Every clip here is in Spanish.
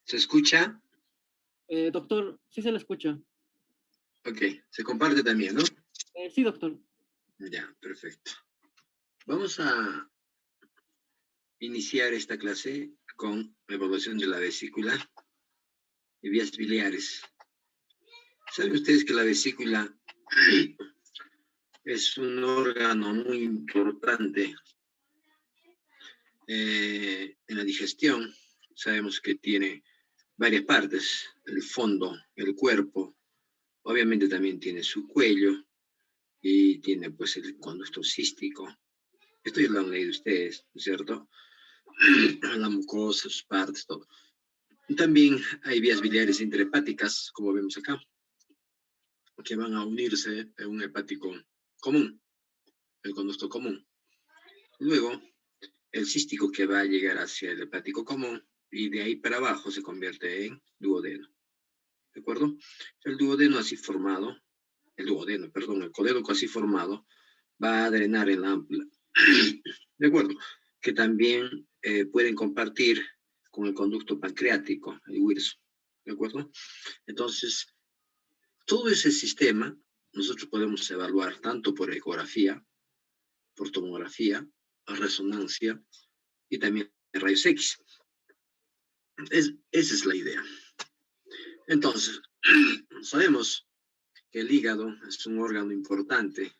¿Se escucha? Doctor, sí se le escucha. Ok, se comparte también, ¿no? Sí, doctor. Ya, perfecto. Vamos a iniciar esta clase con la evaluación de la vesícula y vías biliares. ¿Saben ustedes que la vesícula es un órgano muy importante en la digestión? Sabemos que tiene varias partes, el fondo, el cuerpo, obviamente también tiene su cuello y tiene pues el conducto cístico. Esto ya lo han leído ustedes, ¿no es cierto? La mucosa, sus partes, todo. También hay vías biliares intrahepáticas, como vemos acá, que van a unirse en un hepático común, el conducto común. Luego, el cístico que va a llegar hacia el hepático común y de ahí para abajo se convierte en duodeno. ¿De acuerdo? El duodeno así formado, el colédoco así formado, va a drenar en la ámpula. ¿De acuerdo? Que también pueden compartir con el conducto pancreático, el hueso. ¿De acuerdo? Entonces, todo ese sistema nosotros podemos evaluar tanto por ecografía, por tomografía, resonancia y también rayos X. Esa es la idea. Entonces, sabemos que el hígado es un órgano importante.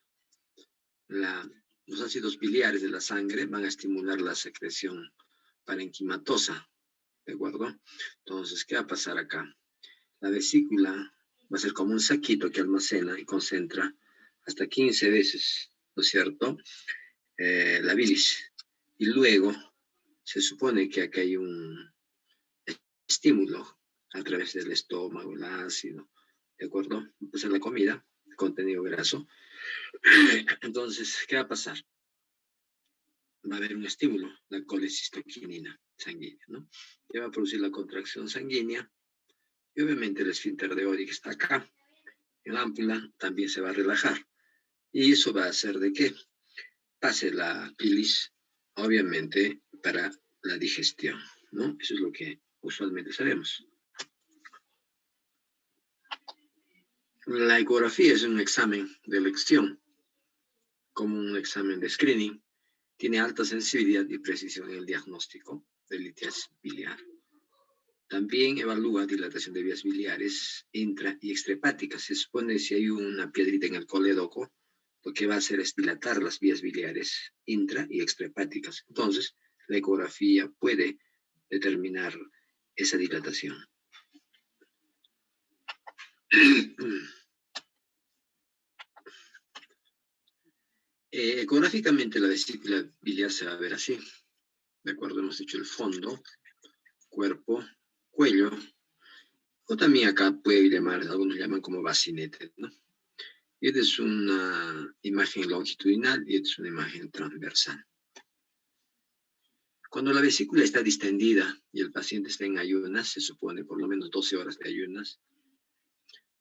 Los ácidos biliares de la sangre van a estimular la secreción parenquimatosa. ¿De acuerdo? Entonces, ¿qué va a pasar acá? La vesícula va a ser como un saquito que almacena y concentra hasta 15 veces, ¿no es cierto?, la bilis. Y luego se supone que acá hay un estímulo a través del estómago, el ácido, ¿de acuerdo? Pues en la comida, contenido graso. Entonces, ¿qué va a pasar? Va a haber un estímulo, la colecistoquinina sanguínea, ¿no? Que va a producir la contracción sanguínea y obviamente el esfínter de Oddi que está acá, el ámpula, también se va a relajar. Y eso va a hacer de que pase la bilis, obviamente, para la digestión, ¿no? Eso es lo que usualmente sabemos. La ecografía es un examen de elección, como un examen de screening. Tiene alta sensibilidad y precisión en el diagnóstico de litiasis biliar. También evalúa dilatación de vías biliares intra y extrahepáticas. Se supone si hay una piedrita en el colédoco, lo que va a hacer es dilatar las vías biliares intra y extrahepáticas. Entonces, la ecografía puede determinar esa dilatación. Ecográficamente la vesícula biliar se va a ver así. De acuerdo, hemos dicho el fondo, cuerpo, cuello, o también acá puede llamar, algunos llaman como bacinete, ¿no? Y esta es una imagen longitudinal y esta es una imagen transversal. Cuando la vesícula está distendida y el paciente está en ayunas, se supone por lo menos 12 horas de ayuno,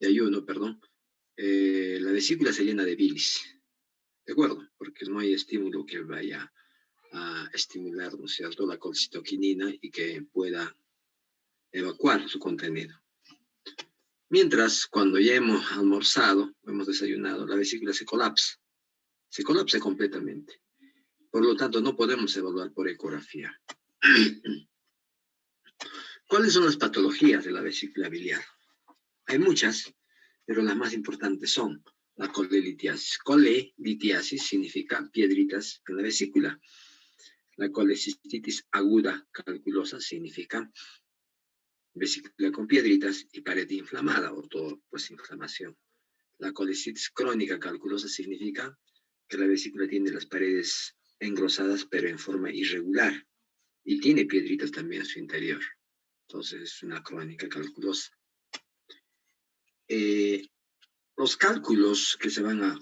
la vesícula se llena de bilis, ¿de acuerdo? Porque no hay estímulo que vaya a estimular, ¿no es cierto?, la colcitoquinina y que pueda evacuar su contenido. Mientras, cuando ya hemos almorzado, hemos desayunado, la vesícula se colapsa completamente. Por lo tanto, no podemos evaluar por ecografía. ¿Cuáles son las patologías de la vesícula biliar? Hay muchas, pero las más importantes son la colelitiasis. Colelitiasis significa piedritas en la vesícula. La colecistitis aguda calculosa significa vesícula con piedritas y pared inflamada o todo, pues inflamación. La colecitis crónica calculosa significa que la vesícula tiene las paredes engrosadas pero en forma irregular y tiene piedritas también en su interior. Entonces es una crónica calculosa. Los cálculos que se van a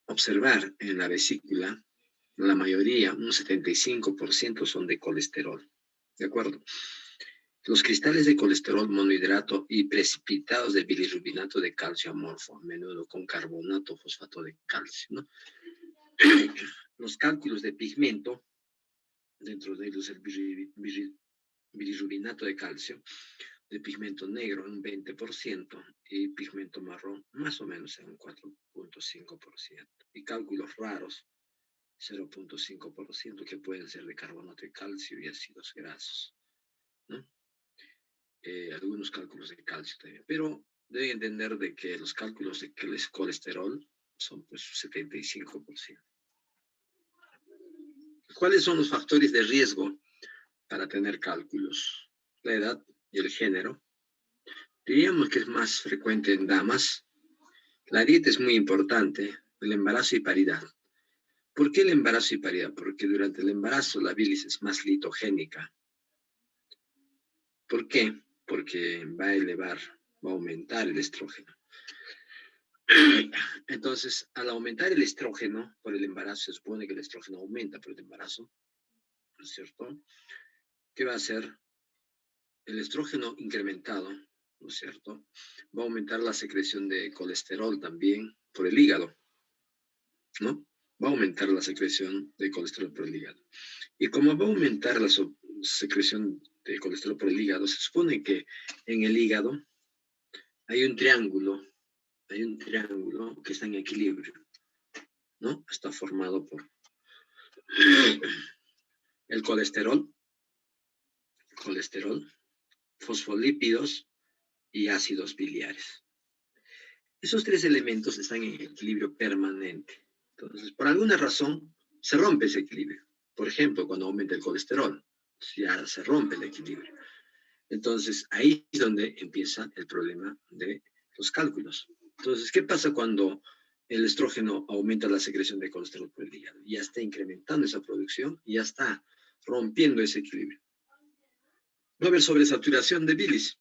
observar en la vesícula, la mayoría, un 75% son de colesterol. ¿De acuerdo? Los cristales de colesterol monohidrato y precipitados de bilirrubinato de calcio amorfo, a menudo con carbonato o fosfato de calcio, ¿no? Los cálculos de pigmento, dentro de ellos el bilirrubinato de calcio, de pigmento negro en un 20% y pigmento marrón más o menos en un 4.5%. Y cálculos raros, 0.5%, que pueden ser de carbonato de calcio y ácidos grasos, ¿no? Algunos cálculos de calcio también, pero deben entender de que los cálculos de colesterol son pues 75%. ¿Cuáles son los factores de riesgo para tener cálculos? La edad y el género. Diríamos que es más frecuente en damas. La dieta es muy importante, el embarazo y paridad. ¿Por qué el embarazo y paridad? Porque durante el embarazo la bilis es más litogénica. ¿Por qué? Porque va a aumentar el estrógeno. Entonces, al aumentar el estrógeno por el embarazo, se supone que el estrógeno aumenta por el embarazo, ¿no es cierto? ¿Qué va a hacer? El estrógeno incrementado, ¿no es cierto? Va a aumentar la secreción de colesterol también por el hígado, ¿no? Va a aumentar la secreción de colesterol por el hígado. Y como va a aumentar la secreción de colesterol por el hígado, se supone que en el hígado hay un triángulo que está en equilibrio, ¿no? Está formado por el colesterol, fosfolípidos y ácidos biliares. Esos tres elementos están en equilibrio permanente. Entonces, por alguna razón, se rompe ese equilibrio. Por ejemplo, cuando aumenta el colesterol, ya se rompe el equilibrio. Entonces, ahí es donde empieza el problema de los cálculos. Entonces, ¿qué pasa cuando el estrógeno aumenta la secreción de colesterol por el hígado? Ya está incrementando esa producción y ya está rompiendo ese equilibrio. Va a haber sobresaturación de bilis.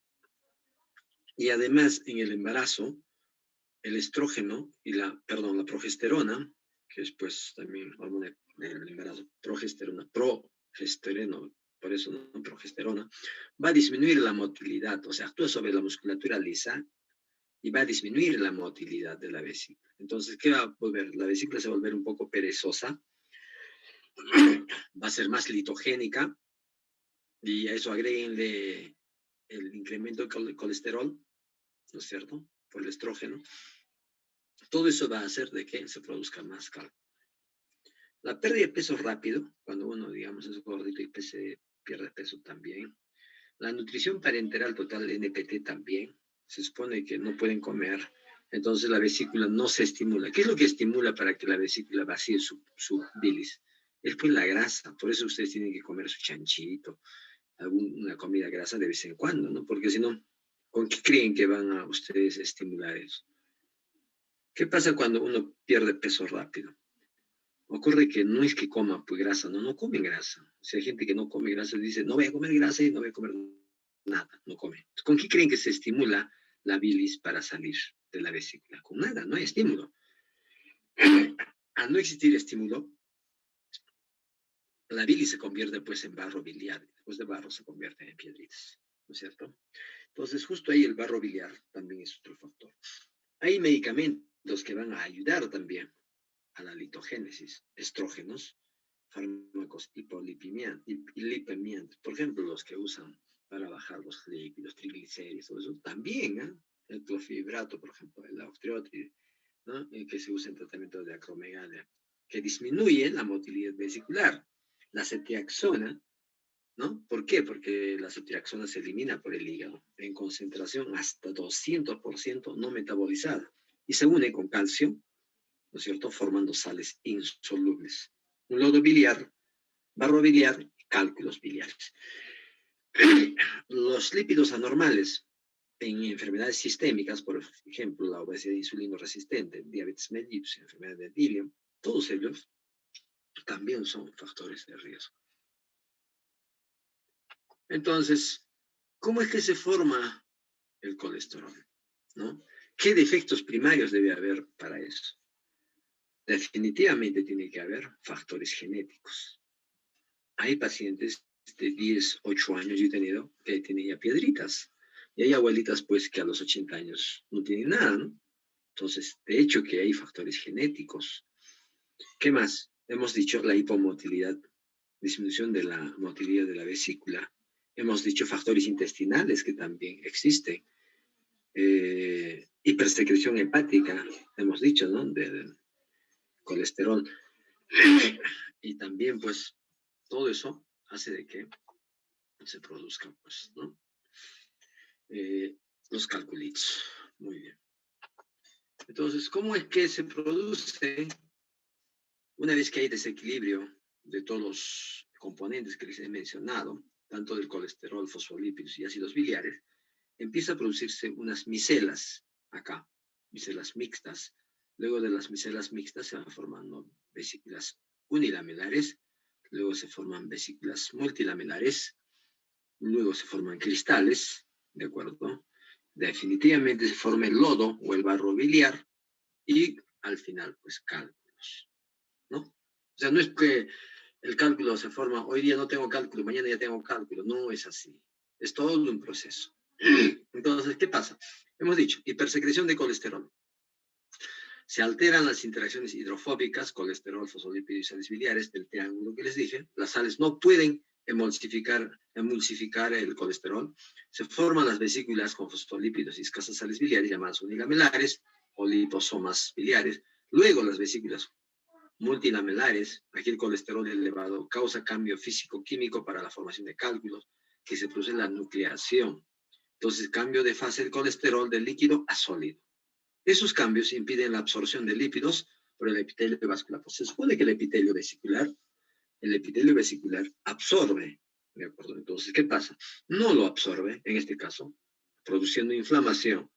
Y además, en el embarazo, el estrógeno y la progesterona, que es pues también hormona del embarazo, progesterona, por eso no progesterona, va a disminuir la motilidad, o sea, actúa sobre la musculatura lisa y va a disminuir la motilidad de la vesícula. Entonces, ¿qué va a volver? La vesícula se va a volver un poco perezosa, va a ser más litogénica, y a eso agréguenle el incremento del colesterol, ¿no es cierto?, por el estrógeno. Todo eso va a hacer de que se produzca más cálculo. La pérdida de peso rápido, cuando uno, digamos, es gordito y pierde peso también. La nutrición parenteral total, NPT, también. Se supone que no pueden comer, entonces la vesícula no se estimula. ¿Qué es lo que estimula para que la vesícula vacíe su bilis? Es pues la grasa. Por eso ustedes tienen que comer su chanchito, alguna comida grasa de vez en cuando, ¿no? Porque si no, ¿con qué creen que van a ustedes estimular eso? ¿Qué pasa cuando uno pierde peso rápido? Ocurre que no es que coma pues grasa, no comen grasa. O sea, hay gente que no come grasa y dice, no voy a comer grasa y no voy a comer nada, no come. ¿Con qué creen que se estimula la bilis para salir de la vesícula? Con nada, no hay estímulo. Al no existir estímulo, la bilis se convierte pues en barro biliar. Después de barro se convierte en piedritas, ¿no es cierto? Entonces, justo ahí el barro biliar también es otro factor. Hay medicamentos que van a ayudar también a la litogénesis, estrógenos, fármacos hipolipemiantes, por ejemplo, los que usan para bajar los lípidos, triglicéridos, todo eso, también, el clofibrato, por ejemplo, el octreotide, ¿no?, que se usa en tratamiento de acromegalia, que disminuye la motilidad vesicular. La cetiaxona, ¿no? ¿Por qué? Porque la cetiaxona se elimina por el hígado en concentración hasta 200% no metabolizada y se une con calcio, ¿no es cierto?, formando sales insolubles. Un lodo biliar, barro biliar y cálculos biliares. Los lípidos anormales en enfermedades sistémicas, por ejemplo, la obesidad insulino resistente, diabetes mellitus, enfermedad de Dillon, todos ellos también son factores de riesgo. Entonces, ¿cómo es que se forma el colesterol? ¿No? ¿Qué defectos primarios debe haber para eso? Definitivamente tiene que haber factores genéticos. Hay pacientes de 10, 8 años, yo he tenido, que tienen ya piedritas. Y hay abuelitas, pues, que a los 80 años no tienen nada, ¿no? Entonces, de hecho, que hay factores genéticos. ¿Qué más? Hemos dicho la hipomotilidad, disminución de la motilidad de la vesícula. hemos dicho factores intestinales que también existen. Hipersecreción hepática, hemos dicho, ¿no? Del colesterol. Y también, pues, todo eso hace de que se produzcan, pues, ¿no? Los calculitos. Muy bien. Entonces, ¿cómo es que se produce una vez que hay desequilibrio de todos los componentes que les he mencionado, tanto del colesterol, fosfolípidos y ácidos biliares? Empieza a producirse unas micelas acá, micelas mixtas. Luego de las micelas mixtas se van formando vesículas unilamelares, luego se forman vesículas multilamelares, luego se forman cristales, ¿de acuerdo? Definitivamente se forma el lodo o el barro biliar y al final, pues, cálculos, ¿no? O sea, no es que el cálculo se forma, hoy día no tengo cálculo, mañana ya tengo cálculo, no es así. Es todo un proceso. Entonces, ¿qué pasa? Hemos dicho, hipersecreción de colesterol. Se alteran las interacciones hidrofóbicas, colesterol, fosfolípidos y sales biliares del triángulo que les dije. Las sales no pueden emulsificar el colesterol. Se forman las vesículas con fosfolípidos y escasas sales biliares llamadas unilamelares o liposomas biliares. Luego las vesículas multilamelares, aquí el colesterol elevado causa cambio físico-químico para la formación de cálculos que se produce en la nucleación. Entonces, cambio de fase del colesterol de líquido a sólido. Esos cambios impiden la absorción de lípidos por el epitelio vascular. Pues se supone que el epitelio vesicular absorbe, ¿de acuerdo? Entonces, ¿qué pasa? No lo absorbe, en este caso, produciendo inflamación,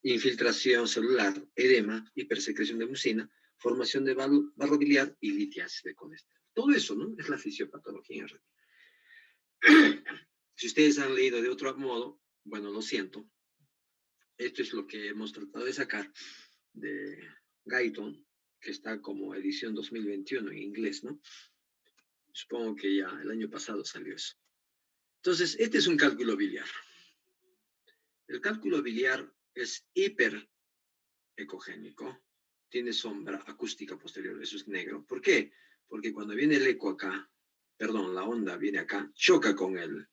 infiltración celular, edema, hipersecreción de mucina, formación de barro biliar y litiasis de colesterol. Todo eso, ¿no? Es la fisiopatología en realidad. Si ustedes han leído de otro modo, bueno, lo siento. Esto es lo que hemos tratado de sacar de Guyton, que está como edición 2021 en inglés, ¿no? Supongo que ya el año pasado salió eso. Entonces, este es un cálculo biliar. El cálculo biliar es hiperecogénico, tiene sombra acústica posterior, eso es negro. ¿Por qué? Porque cuando viene el eco acá, perdón, la onda viene acá, choca con en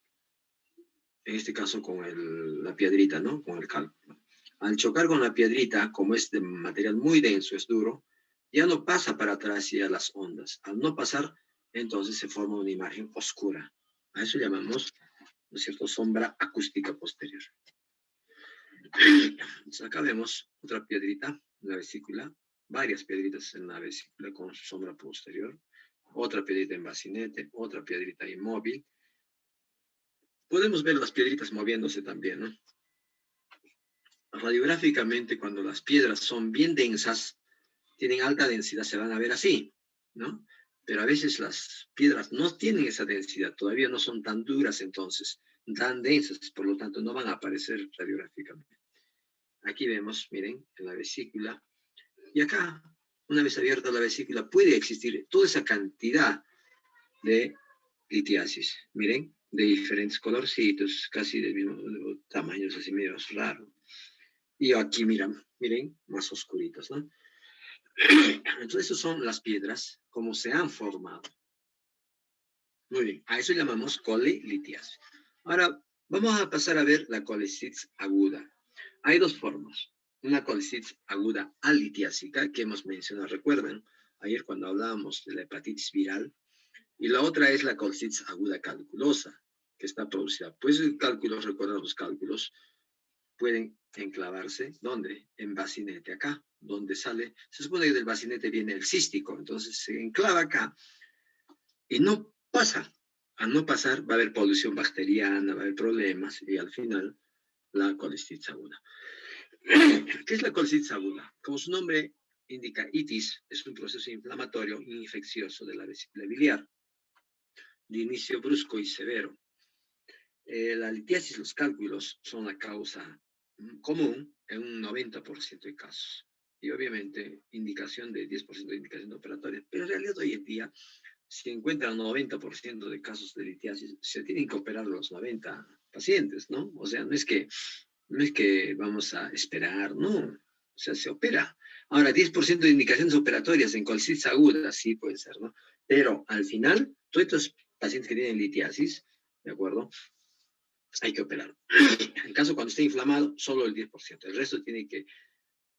este caso con la piedrita, ¿no? Con el cálculo. Al chocar con la piedrita, como es de material muy denso, es duro, ya no pasa para atrás y a las ondas. Al no pasar, entonces se forma una imagen oscura. A eso llamamos, ¿no es cierto?, sombra acústica posterior. Entonces acá vemos otra piedrita en la vesícula, varias piedritas en la vesícula con su sombra posterior, otra piedrita en bacinete, otra piedrita inmóvil. Podemos ver las piedritas moviéndose también, ¿no? Radiográficamente, cuando las piedras son bien densas, tienen alta densidad, se van a ver así, ¿no? Pero a veces las piedras no tienen esa densidad, todavía no son tan duras entonces, tan densas, por lo tanto no van a aparecer radiográficamente. Aquí vemos, miren, en la vesícula, y acá, una vez abierta la vesícula, puede existir toda esa cantidad de litiasis, miren, de diferentes colorcitos, casi del mismo tamaño, así medio raro. Y aquí, miren, más oscuritos, ¿no? Entonces, esas son las piedras, como se han formado. Muy bien, a eso llamamos colelitiasis. Ahora, vamos a pasar a ver la colecitis aguda. Hay dos formas. Una colecitis aguda alitiásica, que hemos mencionado, recuerden, ayer cuando hablábamos de la hepatitis viral, y la otra es la colecitis aguda calculosa, que está producida. Pues el cálculo, recuerdan los cálculos, pueden enclavarse, ¿dónde? En bacinete, acá, donde sale, se supone que del bacinete viene el cístico, entonces se enclava acá y no pasa. Al no pasar va a haber polución bacteriana, va a haber problemas y al final la colecitis aguda. ¿Qué es la colecitis aguda? Como su nombre indica, itis es un proceso inflamatorio infeccioso de la vesícula biliar, de inicio brusco y severo. La litiasis, los cálculos, son la causa común en un 90% de casos. Y obviamente, indicación de 10% de indicación operatoria. Pero en realidad hoy en día, si encuentran 90% de casos de litiasis, se tienen que operar los 90 pacientes, ¿no? O sea, no es que vamos a esperar, no. O sea, se opera. Ahora, 10% de indicaciones operatorias en colecitis aguda, sí puede ser, ¿no? Pero al final, todos estos pacientes que tienen litiasis, ¿de acuerdo? hay que operar. En caso cuando esté inflamado, solo el 10%. El resto tiene que,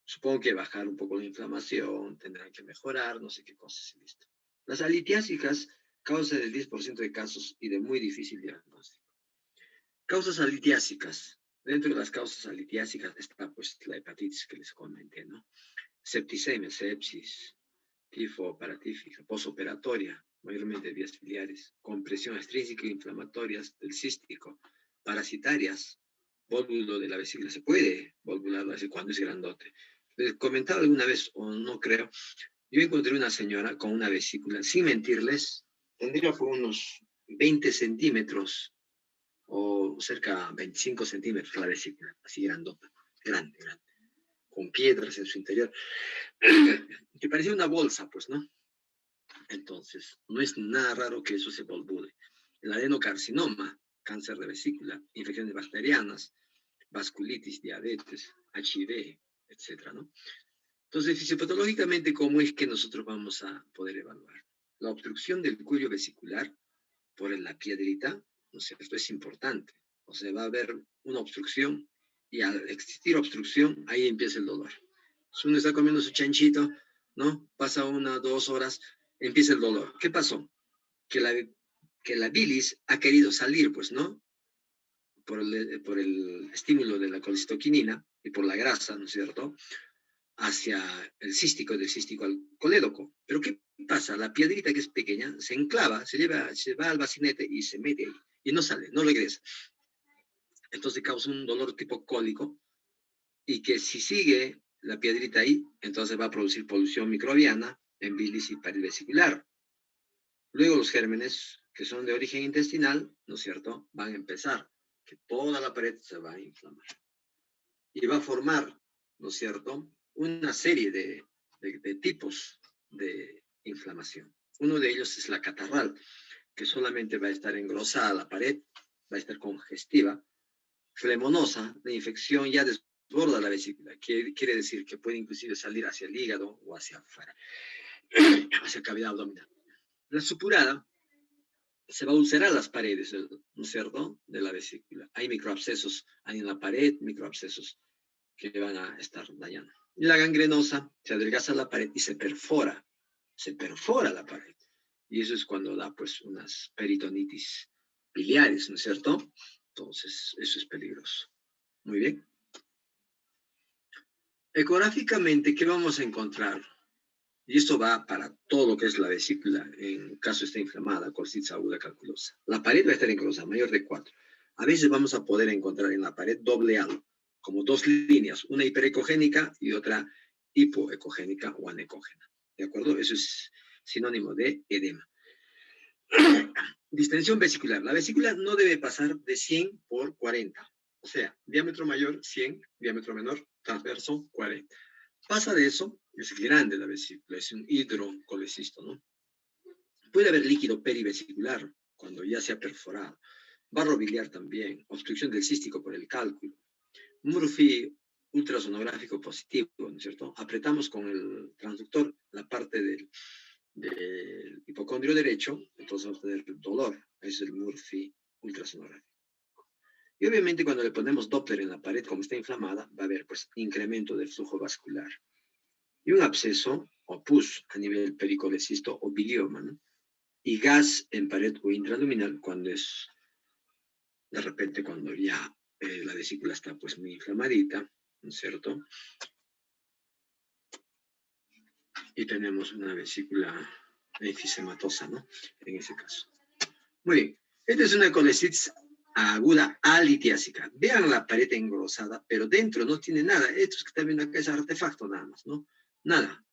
supongo que bajar un poco la inflamación, tendrán que mejorar, no sé qué cosas y listo. Las alitiásicas causan el 10% de casos y de muy difícil diagnóstico. Causas alitiásicas. Dentro de las causas alitiásicas está pues la hepatitis que les comenté, ¿no? Septicemia, sepsis, tifo paratífica, posoperatoria, mayormente vías biliares, compresión extrínseca e inflamatorias del cístico, parasitarias, vólvulo de la vesícula. Se puede volvular cuando es grandote. Les comentaba alguna vez, o no creo, yo encontré una señora con una vesícula, sin mentirles, tendría por unos 20 centímetros o cerca de 25 centímetros la vesícula, así grandota, grande, grande, con piedras en su interior, que parecía una bolsa, pues, ¿no? Entonces, no es nada raro que eso se volvule. El adenocarcinoma, cáncer de vesícula, infecciones bacterianas, vasculitis, diabetes, HIV, etcétera, ¿no? Entonces, fisiopatológicamente, ¿cómo es que nosotros vamos a poder evaluar? La obstrucción del cuello vesicular por la piedrita, ¿no es cierto? Es importante. O sea, va a haber una obstrucción y al existir obstrucción, ahí empieza el dolor. Si uno está comiendo su chanchito, ¿no? Pasa 1 o 2 horas, empieza el dolor. ¿Qué pasó? Que la bilis ha querido salir, pues, ¿no? Por el estímulo de la colecistoquinina y por la grasa, ¿no es cierto?, hacia el cístico, del cístico al colédoco. Pero ¿qué pasa? La piedrita que es pequeña se enclava, se va al bacinete y se mete ahí. Y no sale, no regresa. Entonces causa un dolor tipo cólico y que si sigue la piedrita ahí, entonces va a producir polución microbiana en bilis y pared vesicular. Luego los gérmenes que son de origen intestinal, ¿no es cierto?, van a empezar, que toda la pared se va a inflamar. Y va a formar, ¿no es cierto?, una serie de tipos de inflamación. Uno de ellos es la catarral, que solamente va a estar engrosada la pared, va a estar congestiva, flemonosa, la infección ya desborda la vesícula, que quiere decir que puede inclusive salir hacia el hígado o hacia afuera, hacia cavidad abdominal. La supurada se va a ulcerar las paredes, ¿no es cierto?, de la vesícula. Hay microabscesos, hay en la pared microabscesos que van a estar dañando. Y la gangrenosa se adelgaza la pared y se perfora la pared. Y eso es cuando da pues unas peritonitis biliares, ¿no es cierto? Entonces, eso es peligroso. Muy bien. Ecográficamente, ¿qué vamos a encontrar? Y esto va para todo lo que es la vesícula, en caso esté inflamada, colestitis aguda calculosa. La pared va a estar engrosada, mayor de 4. A veces vamos a poder encontrar en la pared doble halo, como 2 líneas, una hiperecogénica y otra hipoecogénica o anecógena. ¿De acuerdo? Eso es sinónimo de edema. Distensión vesicular. La vesícula no debe pasar de 100 por 40. O sea, diámetro mayor 100, diámetro menor transverso 40. Pasa de eso, es grande la vesícula, es un hidrocolecisto, ¿no? Puede haber líquido perivesicular cuando ya se ha perforado. Barro biliar también, obstrucción del cístico por el cálculo. Murphy ultrasonográfico positivo, ¿no es cierto? Apretamos con el transductor la parte del hipocondrio derecho, entonces vamos a tener dolor. Es el Murphy ultrasonográfico. Y obviamente cuando le ponemos Doppler en la pared, como está inflamada, va a haber pues incremento del flujo vascular. Y un absceso o pus a nivel pericolecisto o bilioma, ¿no? Y gas en pared o intraluminal cuando es, de repente, cuando ya la vesícula está pues muy inflamadita, ¿no es cierto? Y tenemos una vesícula enfisematosa, ¿no? En ese caso. Muy bien. Esta es una colecitis aguda alitiásica. Vean la pared engrosada, pero dentro no tiene nada. Esto es que están viendo acá es artefacto nada más, ¿no? Nada.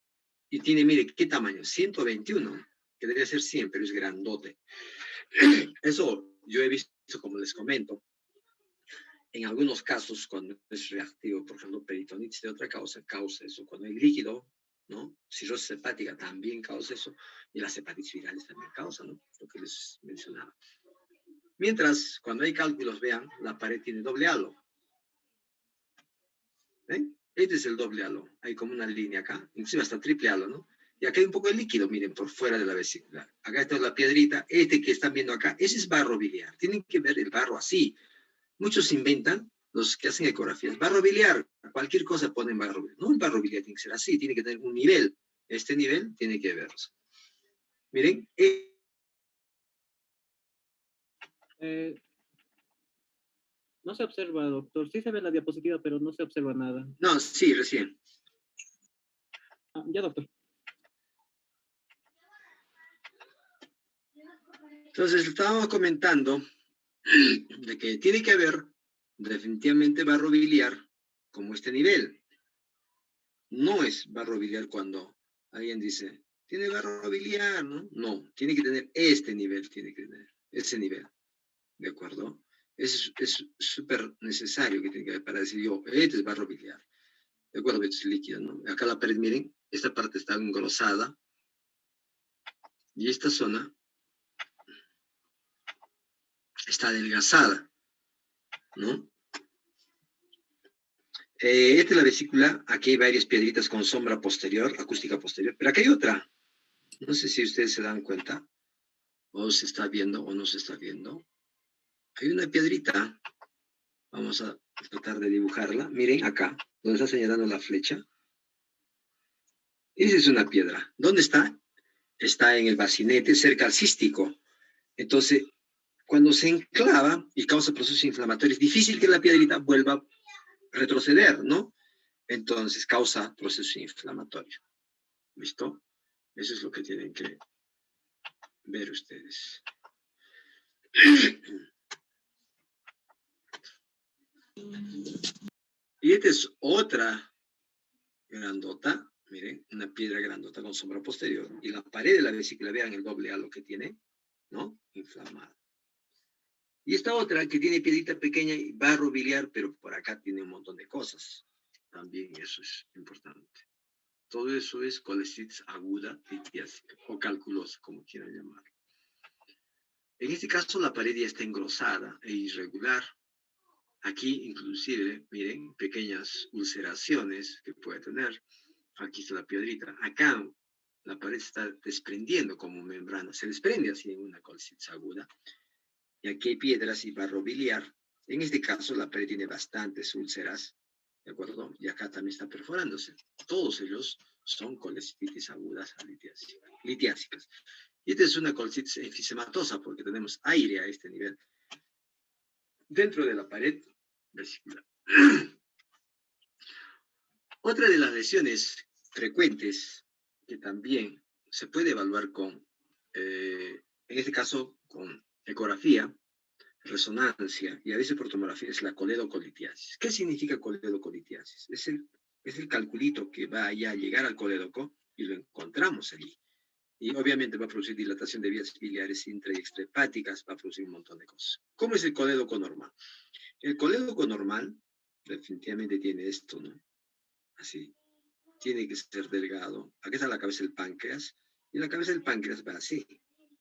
Y tiene, mire, ¿qué tamaño? 121, que debe ser 100, pero es grandote. Eso yo he visto, como les comento, en algunos casos cuando es reactivo, por ejemplo, peritonitis de otra causa eso. Cuando hay líquido, ¿no? Cirrosis hepática también causa eso, y las hepatitis virales también causan, ¿no? Lo que les mencionaba. Mientras, cuando hay cálculos, vean, la pared tiene doble halo. ¿Ven? Este es el doble halo. Hay como una línea acá, inclusive hasta triple halo, ¿no? Y acá hay un poco de líquido, miren, por fuera de la vesícula. Acá está la piedrita. Este que están viendo acá, ese es barro biliar. Tienen que ver el barro así. Muchos inventan, los que hacen ecografías, barro biliar, cualquier cosa ponen barro biliar. No, el barro biliar tiene que ser así, tiene que tener un nivel. Este nivel tiene que verse. Miren. No se observa, doctor. Sí se ve la diapositiva, pero no se observa nada. No, sí, recién. Ya, doctor. Entonces, estábamos comentando de que tiene que haber definitivamente barro biliar como este nivel. No es barro biliar cuando alguien dice, tiene barro biliar, ¿no? No, tiene que tener este nivel, tiene que tener ese nivel, ¿de acuerdo? Es súper necesario que tiene que haber para decir yo, este es barro biliar, ¿de acuerdo? Este es líquido, ¿no? Acá la pared, miren, esta parte está engrosada y esta zona está adelgazada, ¿no? Esta es la vesícula, aquí hay varias piedritas con sombra posterior, acústica posterior, pero aquí hay otra. No sé si ustedes se dan cuenta, o se está viendo o no se está viendo. Hay una piedrita, vamos a tratar de dibujarla. Miren acá, donde está señalando la flecha. Esa es una piedra. ¿Dónde está? Está en el bacinete, cerca al cístico. Entonces, cuando se enclava y causa procesos inflamatorios, es difícil que la piedrita vuelva a retroceder, ¿no? Entonces, causa proceso inflamatorio. ¿Listo? Eso es lo que tienen que ver ustedes. Y esta es otra grandota, miren, una piedra grandota con sombra posterior. Y la pared de la vesícula, vean el doble A lo que tiene, ¿no? Inflamada. Y esta otra que tiene piedrita pequeña y barro biliar, pero por acá tiene un montón de cosas. También eso es importante. Todo eso es colecitis aguda litiásica o calculosa, como quieran llamarlo. En este caso la pared ya está engrosada e irregular. Aquí inclusive, miren, pequeñas ulceraciones que puede tener. Aquí está la piedrita. Acá la pared está desprendiendo como membrana. Se desprende así en una colecitis aguda. Y aquí hay piedras y barro biliar. En este caso la pared tiene bastantes úlceras. ¿De acuerdo? Y acá también está perforándose. Todos ellos son colecitis agudas litiásicas. Y esta es una colecitis enfisematosa porque tenemos aire a este nivel. Dentro de la pared vesicular. Otra de las lesiones frecuentes que también se puede evaluar con, en este caso, con ecografía, resonancia y a veces por tomografía es la coledocolitiasis. ¿Qué significa coledocolitiasis? Es el calculito que va a llegar al colédoco y lo encontramos allí. Y obviamente va a producir dilatación de vías biliares intra y extrahepáticas, va a producir un montón de cosas. ¿Cómo es el colédoco normal? El colédoco normal definitivamente tiene esto, ¿no? Así. Tiene que ser delgado. Aquí está la cabeza del páncreas. Y la cabeza del páncreas va así.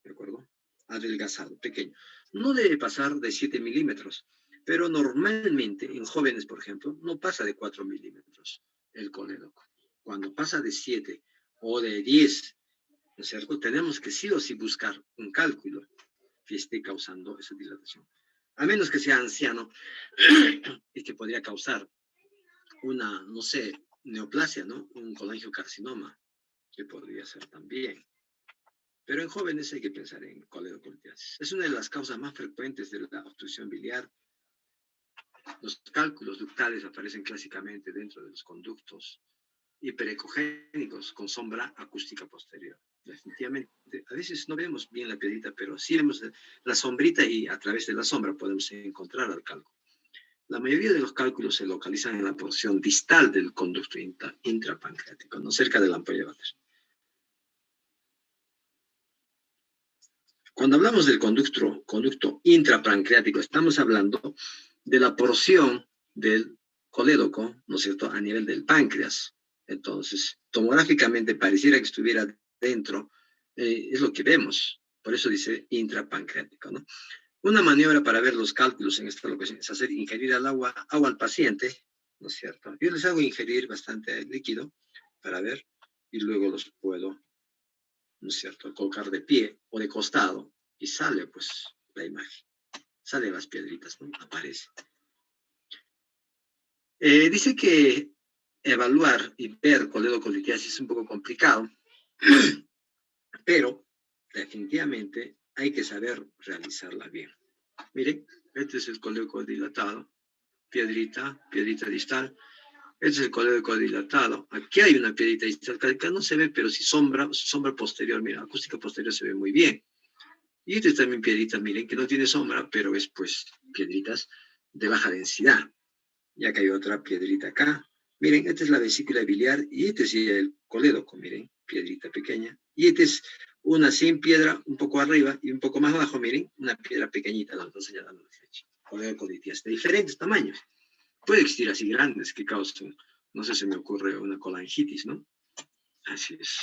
¿De acuerdo? Adelgazado, pequeño. No debe pasar de 7 milímetros. Pero normalmente, en jóvenes, por ejemplo, no pasa de 4 milímetros el colédoco. Cuando pasa de 7 o de 10, ¿no es cierto? Tenemos que sí o sí buscar un cálculo que esté causando esa dilatación. A menos que sea anciano y que podría causar una, no sé, neoplasia, ¿no? Un colangiocarcinoma, que podría ser también. Pero en jóvenes hay que pensar en coledocolitiasis. Es una de las causas más frecuentes de la obstrucción biliar. Los cálculos ductales aparecen clásicamente dentro de los conductos hiperecogénicos con sombra acústica posterior. Definitivamente, a veces no vemos bien la piedrita, pero sí vemos la sombrita y a través de la sombra podemos encontrar al cálculo. La mayoría de los cálculos se localizan en la porción distal del conducto intrapancreático, no cerca de la ampolla de Vater. Cuando hablamos del conducto intrapancreático, estamos hablando de la porción del colédoco, ¿no es cierto?, a nivel del páncreas. Entonces, tomográficamente pareciera que estuviera dentro, es lo que vemos. Por eso dice intrapancreático, ¿no? Una maniobra para ver los cálculos en esta locación es hacer ingerir agua al paciente, ¿no es cierto? Yo les hago ingerir bastante líquido para ver y luego los puedo, ¿no es cierto?, colocar de pie o de costado y sale pues la imagen. salen las piedritas, ¿no? Aparece. Dice que evaluar y ver coledocolitis es un poco complicado, pero definitivamente hay que saber realizarla bien. Miren, este es el colédoco dilatado, piedrita distal. Este es el colédoco dilatado. Aquí hay una piedrita distal, que acá no se ve, pero si sombra posterior, mira, acústica posterior se ve muy bien. Y este es también piedrita, miren, que no tiene sombra, pero es pues piedritas de baja densidad. Ya que hay otra piedrita acá. Miren, esta es la vesícula biliar y este es el colédoco, miren, piedrita pequeña. Y esta es una sin piedra un poco arriba y un poco más abajo, miren, una piedra pequeñita, la estoy señalando la flecha. Coledocolitis de diferentes tamaños. Puede existir así grandes que causan, no sé, se me ocurre una colangitis, ¿no? Así es.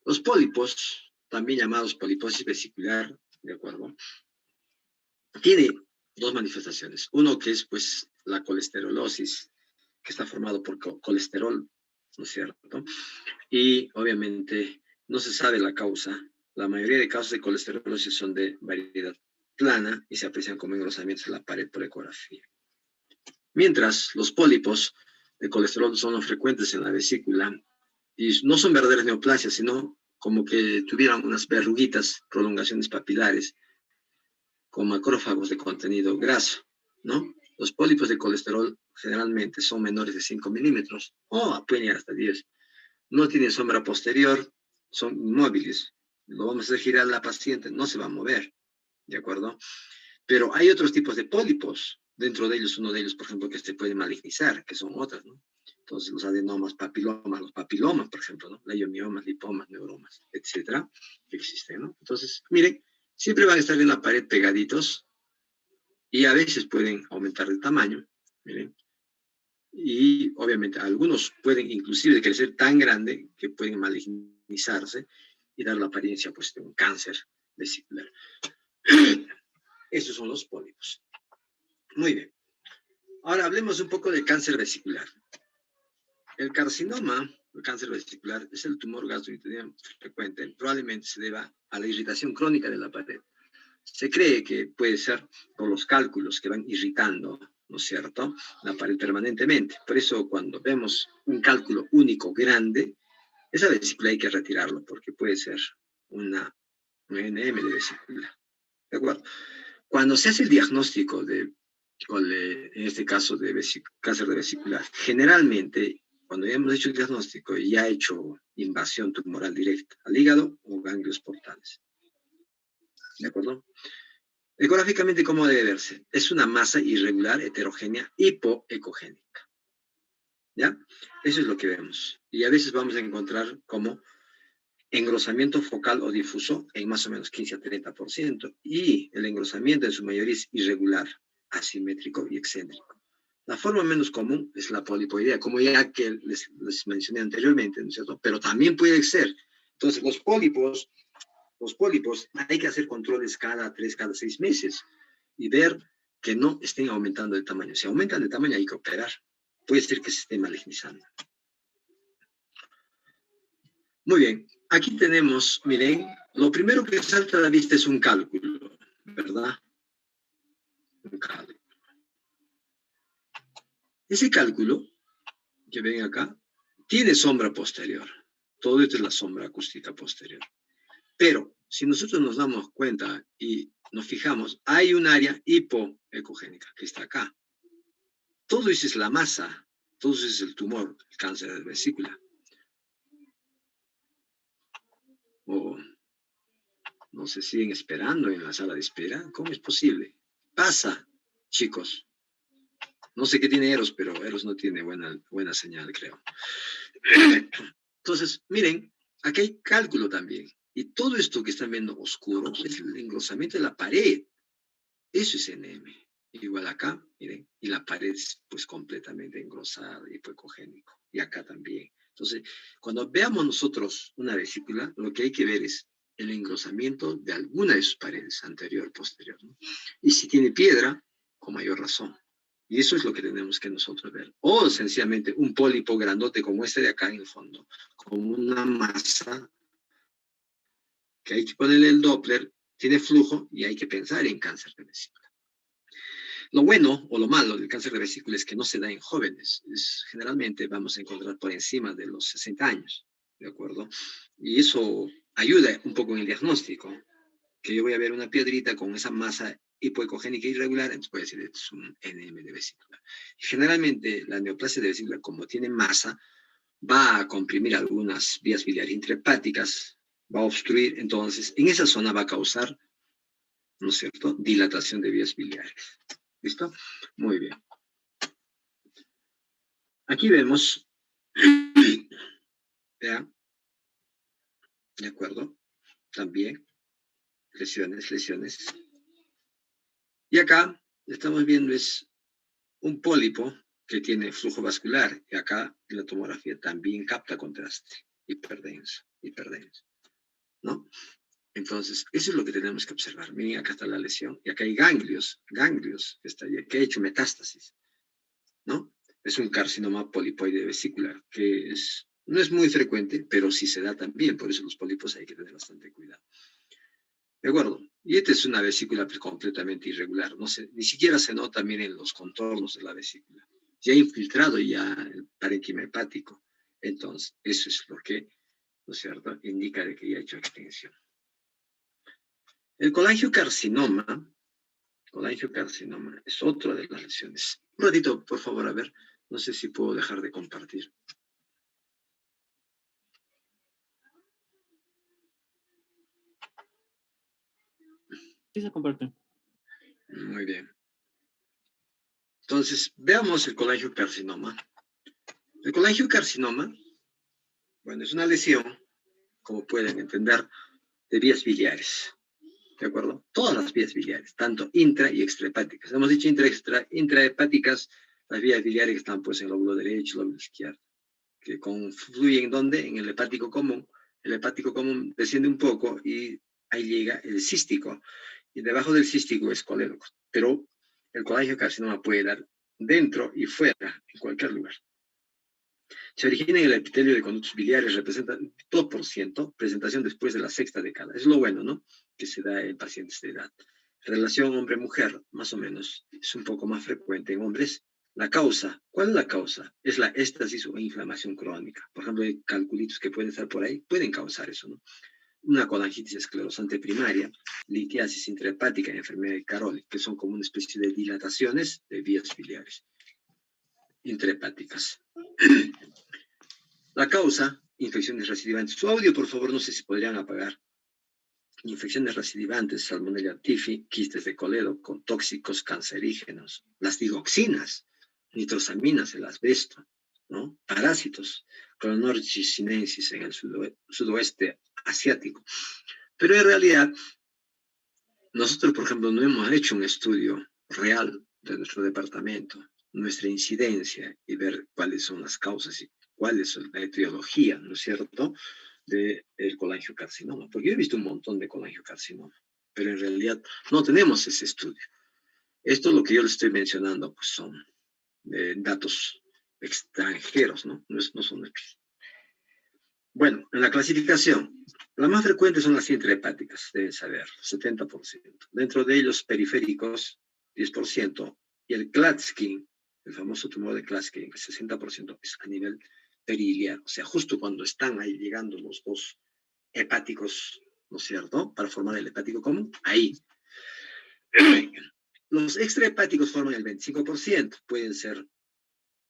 Los pólipos, también llamados poliposis vesicular, ¿de acuerdo? Tiene dos manifestaciones. Uno que es, pues, la colesterolosis, que está formado por colesterol, ¿no es cierto? Y, obviamente, no se sabe la causa. La mayoría de casos de colesterolosis son de variedad plana y se aprecian como engrosamientos en la pared por ecografía. Mientras los pólipos de colesterol son los frecuentes en la vesícula y no son verdaderas neoplasias, sino como que tuvieran unas verruguitas, prolongaciones papilares, con macrófagos de contenido graso, ¿no? Los pólipos de colesterol generalmente son menores de 5 milímetros o pueden llegar hasta 10. No tienen sombra posterior, son inmóviles. Lo vamos a hacer girar a la paciente, no se va a mover, ¿de acuerdo? Pero hay otros tipos de pólipos. Dentro de ellos, uno de ellos, por ejemplo, que se puede malignizar, que son otras, ¿no? Entonces, los adenomas, los papilomas, por ejemplo, ¿no? Leiomiomas, lipomas, neuromas, etcétera, que existen, ¿no? Entonces, miren, siempre van a estar en la pared pegaditos y a veces pueden aumentar de tamaño, miren. Y obviamente algunos pueden inclusive crecer tan grande que pueden malignizarse y dar la apariencia pues, de un cáncer vesicular. Esos son los pólipos. Muy bien. Ahora hablemos un poco del cáncer vesicular. El carcinoma, el cáncer vesicular, es el tumor gastrointestinal frecuente. Probablemente se deba a la irritación crónica de la pared. Se cree que puede ser por los cálculos que van irritando, ¿no es cierto?, la pared permanentemente. Por eso cuando vemos un cálculo único grande, esa vesícula hay que retirarlo porque puede ser un NM de vesícula. ¿De acuerdo? Cuando se hace el diagnóstico en este caso de cáncer de vesícula, generalmente cuando ya hemos hecho el diagnóstico y ya ha hecho invasión tumoral directa al hígado o ganglios portales. ¿De acuerdo? Ecográficamente, ¿cómo debe verse? Es una masa irregular, heterogénea, hipoecogénica. ¿Ya? Eso es lo que vemos. Y a veces vamos a encontrar como engrosamiento focal o difuso en más o menos 15 a 30%. Y el engrosamiento en su mayoría es irregular, asimétrico y excéntrico. La forma menos común es la polipoidea, como ya que les mencioné anteriormente, ¿no es cierto? Pero también puede ser. Entonces, los pólipos hay que hacer controles cada 3, cada 6 meses y ver que no estén aumentando de tamaño. Si aumentan de tamaño hay que operar. Puede ser que se esté malignizando. Muy bien. Aquí tenemos, miren, lo primero que salta a la vista es un cálculo, ¿verdad? Un cálculo. Ese cálculo que ven acá tiene sombra posterior. Todo esto es la sombra acústica posterior. Pero si nosotros nos damos cuenta y nos fijamos, hay un área hipoecogénica que está acá. Todo eso es la masa, todo eso es el tumor, el cáncer de vesícula. O no se siguen esperando en la sala de espera. ¿Cómo es posible? Pasa, chicos. No sé qué tiene Eros, pero Eros no tiene buena señal, creo. Entonces, miren, aquí hay cálculo también. Y todo esto que están viendo oscuro es el engrosamiento de la pared. Eso es NM. Igual acá, miren, y la pared es pues completamente engrosada y hipoecogénico. Y acá también. Entonces, cuando veamos nosotros una vesícula, lo que hay que ver es el engrosamiento de alguna de sus paredes, anterior, posterior, ¿no? Y si tiene piedra, con mayor razón. Y eso es lo que tenemos que nosotros ver. O sencillamente un pólipo grandote como este de acá en el fondo, como una masa que hay que ponerle el Doppler tiene flujo y hay que pensar en cáncer de vesícula. Lo bueno o lo malo del cáncer de vesícula es que no se da en jóvenes. Generalmente vamos a encontrar por encima de los 60 años, ¿de acuerdo? Y eso ayuda un poco en el diagnóstico, que yo voy a ver una piedrita con esa masa hipoecogénica irregular, entonces puede decir, esto es un NM de vesícula. Y generalmente la neoplasia de vesícula, como tiene masa, va a comprimir algunas vías biliares intrahepáticas, va a obstruir, entonces en esa zona va a causar, ¿no es cierto?, dilatación de vías biliares. ¿Listo? Muy bien. Aquí vemos, ¿ya? ¿De acuerdo? También, lesiones. Y acá estamos viendo es un pólipo que tiene flujo vascular, y acá la tomografía también capta contraste, hiperdenso, ¿no? Entonces, eso es lo que tenemos que observar. Miren, acá está la lesión, y acá hay ganglios, que ha hecho metástasis, ¿no? Es un carcinoma polipoide vesicular, que no es muy frecuente, pero sí se da también, por eso los pólipos hay que tener bastante cuidado. ¿De acuerdo? Y esta es una vesícula completamente irregular, ni siquiera se nota, miren, los contornos de la vesícula. Ya ha infiltrado ya el parénquima hepático. Entonces, eso es lo que, ¿no es cierto?, indica de que ya ha hecho extensión. El colangiocarcinoma es otra de las lesiones. Un ratito, por favor, a ver, no sé si puedo dejar de compartir. Sí se comparte. Muy bien. Entonces, veamos el colangiocarcinoma. El colangiocarcinoma, bueno, es una lesión, como pueden entender, de vías biliares. ¿De acuerdo? Todas las vías biliares, tanto intra y extrahepáticas. Hemos dicho intrahepáticas, las vías biliares que están pues en el lóbulo derecho, el lóbulo izquierdo, que confluyen ¿dónde? En el hepático común. El hepático común desciende un poco y ahí llega el cístico. Y debajo del cístico es colédoco. Pero el colangiocarcinoma puede dar dentro y fuera, en cualquier lugar. Se origina en el epitelio de conductos biliares, representa 2%, presentación después de la sexta década. Es lo bueno, ¿no?, que se da en pacientes de edad. Relación hombre-mujer, más o menos, es un poco más frecuente en hombres. La causa, ¿cuál es la causa? Es la éstasis o inflamación crónica. Por ejemplo, hay calculitos que pueden estar por ahí, pueden causar eso, ¿no? Una colangitis esclerosante primaria, litiasis intrahepática y enfermedad de Caroli, que son como una especie de dilataciones de vías biliares intrahepáticas. La causa, infecciones recidivantes. Su audio, por favor, no sé si podrían apagar. Infecciones recidivantes, Salmonella typhi, quistes de colédoco, tóxicos cancerígenos, las digoxinas, nitrosaminas, el asbesto, ¿no? Parásitos, Clonorchis sinensis en el sudoeste asiático. Pero en realidad, nosotros, por ejemplo, no hemos hecho un estudio real de nuestro departamento, nuestra incidencia y ver cuáles son las causas y cuál es la etiología, ¿no es cierto?, del colangiocarcinoma. Porque yo he visto un montón de colangiocarcinoma, pero en realidad no tenemos ese estudio. Esto, lo que yo les estoy mencionando, pues son datos extranjeros, ¿no? No son nuestros. Bueno, en la clasificación, las más frecuentes son las intrahepáticas, deben saber, 70%. Dentro de ellos, periféricos, 10%, y el Klatskin, el famoso tumor de Klatskin, 60% es a nivel periliar, o sea, justo cuando están ahí llegando los dos hepáticos, ¿no es cierto?, para formar el hepático común, ahí. Los extrahepáticos forman el 25%, pueden ser,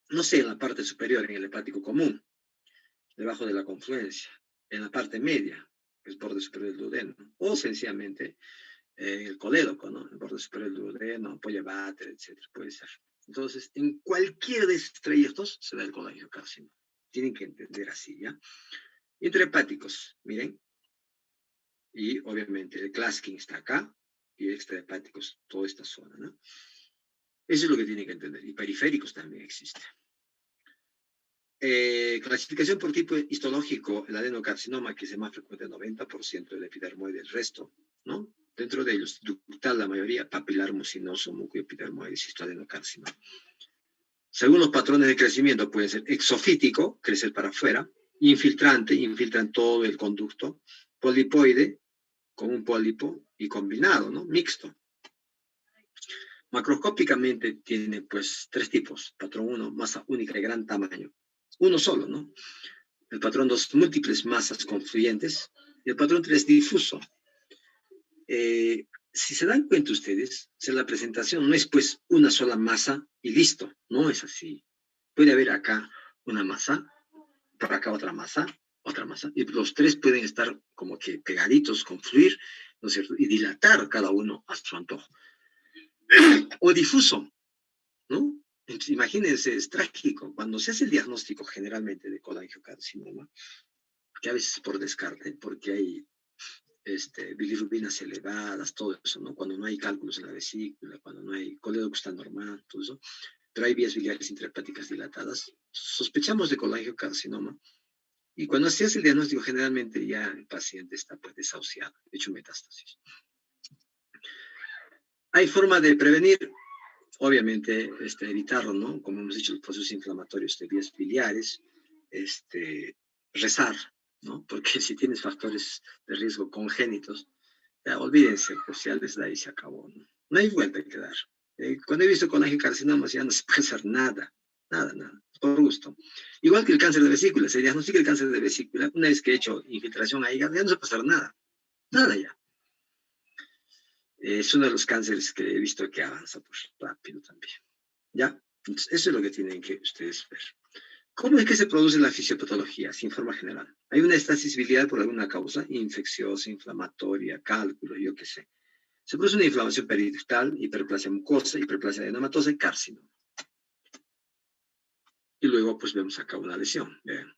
no sé, en la parte superior, en el hepático común, debajo de la confluencia, en la parte media, que es borde superior del duodeno, o sencillamente en el colédoco, ¿no?, el borde superior del duodeno, ampolla váter, etcétera, puede ser. Entonces, en cualquiera de estos trayectos se da el colangiocarcinoma. Tienen que entender así, ¿ya? Intrahepáticos, miren, y obviamente el Klatskin está acá, y extrahepáticos, toda esta zona, ¿no? Eso es lo que tienen que entender. Y periféricos también existen. Clasificación por tipo histológico, el adenocarcinoma, que es el más frecuente, 90% del epidermoide, el resto, ¿no? Dentro de ellos, ductal, la mayoría, papilar, mucinoso, mucoepidermoide, cistoadenocarcinoma. Según los patrones de crecimiento, puede ser exofítico, crecer para afuera, infiltrante, infiltran todo el conducto, polipoide, con un pólipo, y combinado, ¿no? Mixto. Macroscópicamente tiene pues 3 tipos. Patrón 1, masa única de gran tamaño. Uno solo, ¿no? El patrón 2, múltiples masas confluyentes. Y el patrón 3, difuso. Si se dan cuenta ustedes, la presentación no es pues una sola masa y listo. No es así. Puede haber acá una masa, por acá otra masa, y los 3 pueden estar como que pegaditos, confluir, ¿no es cierto? Y dilatar cada uno a su antojo. O difuso, ¿no? Entonces, imagínense, es trágico. Cuando se hace el diagnóstico generalmente de colangiocarcinoma, que a veces por descarte, porque hay bilirrubinas elevadas, todo eso, ¿no? Cuando no hay cálculos en la vesícula, cuando no hay coledoco está normal, todo eso, pero hay vías biliares intrahepáticas dilatadas, sospechamos de colangiocarcinoma, y cuando se hace el diagnóstico, generalmente ya el paciente está pues desahuciado, hecho metástasis. Hay forma de prevenir, obviamente, evitarlo, ¿no? Como hemos dicho, los procesos inflamatorios de vías biliares, rezar, ¿no? Porque si tienes factores de riesgo congénitos, ya olvídense, pues ya les da y se acabó, ¿no? No hay vuelta que dar. Cuando he visto colangiocarcinomas ya no se puede hacer nada, por gusto. Igual que el cáncer de vesícula, se diagnostica el cáncer de vesícula, una vez que he hecho infiltración a hígado, ya no se puede hacer nada ya. Es uno de los cánceres que he visto que avanza pues rápido también. ¿Ya? Entonces, eso es lo que tienen que ustedes ver. ¿Cómo es que se produce la fisiopatología? Sin forma general. Hay una estasis biliar por alguna causa, infecciosa, inflamatoria, cálculo, yo qué sé. Se produce una inflamación periductal, hiperplasia mucosa, hiperplasia adenomatosa y carcinoma. Y luego, pues, vemos acá una lesión. Vean,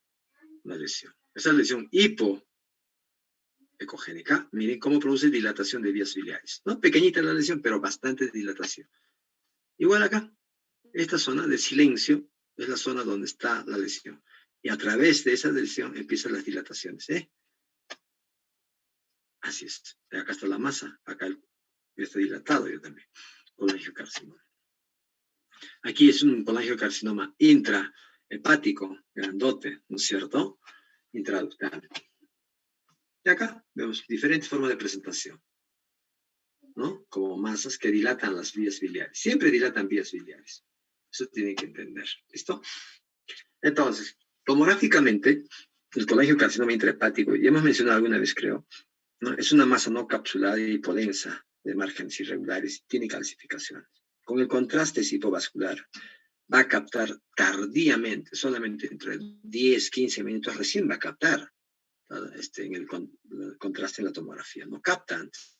una lesión. Esa lesión hipoecogénica, miren cómo produce dilatación de vías biliares. ¿No? Pequeñita la lesión, pero bastante dilatación. Igual acá, esta zona de silencio es la zona donde está la lesión. Y a través de esa lesión empiezan las dilataciones. Así es. Acá está la masa, acá está dilatado yo también. Colangiocarcinoma. Aquí es un colangiocarcinoma intrahepático, grandote, ¿no es cierto? Intraductal. Y acá vemos diferentes formas de presentación, ¿no? Como masas que dilatan las vías biliares. Siempre dilatan vías biliares. Eso tienen que entender. ¿Listo? Entonces, tomográficamente, el colangiocarcinoma intrahepático, ya hemos mencionado alguna vez, creo, ¿no? Es una masa no capsulada y hipodensa de márgenes irregulares, tiene calcificaciones. Con el contraste hipovascular, va a captar tardíamente, solamente entre 10, 15 minutos recién va a captar en el contraste en la tomografía, no capta antes.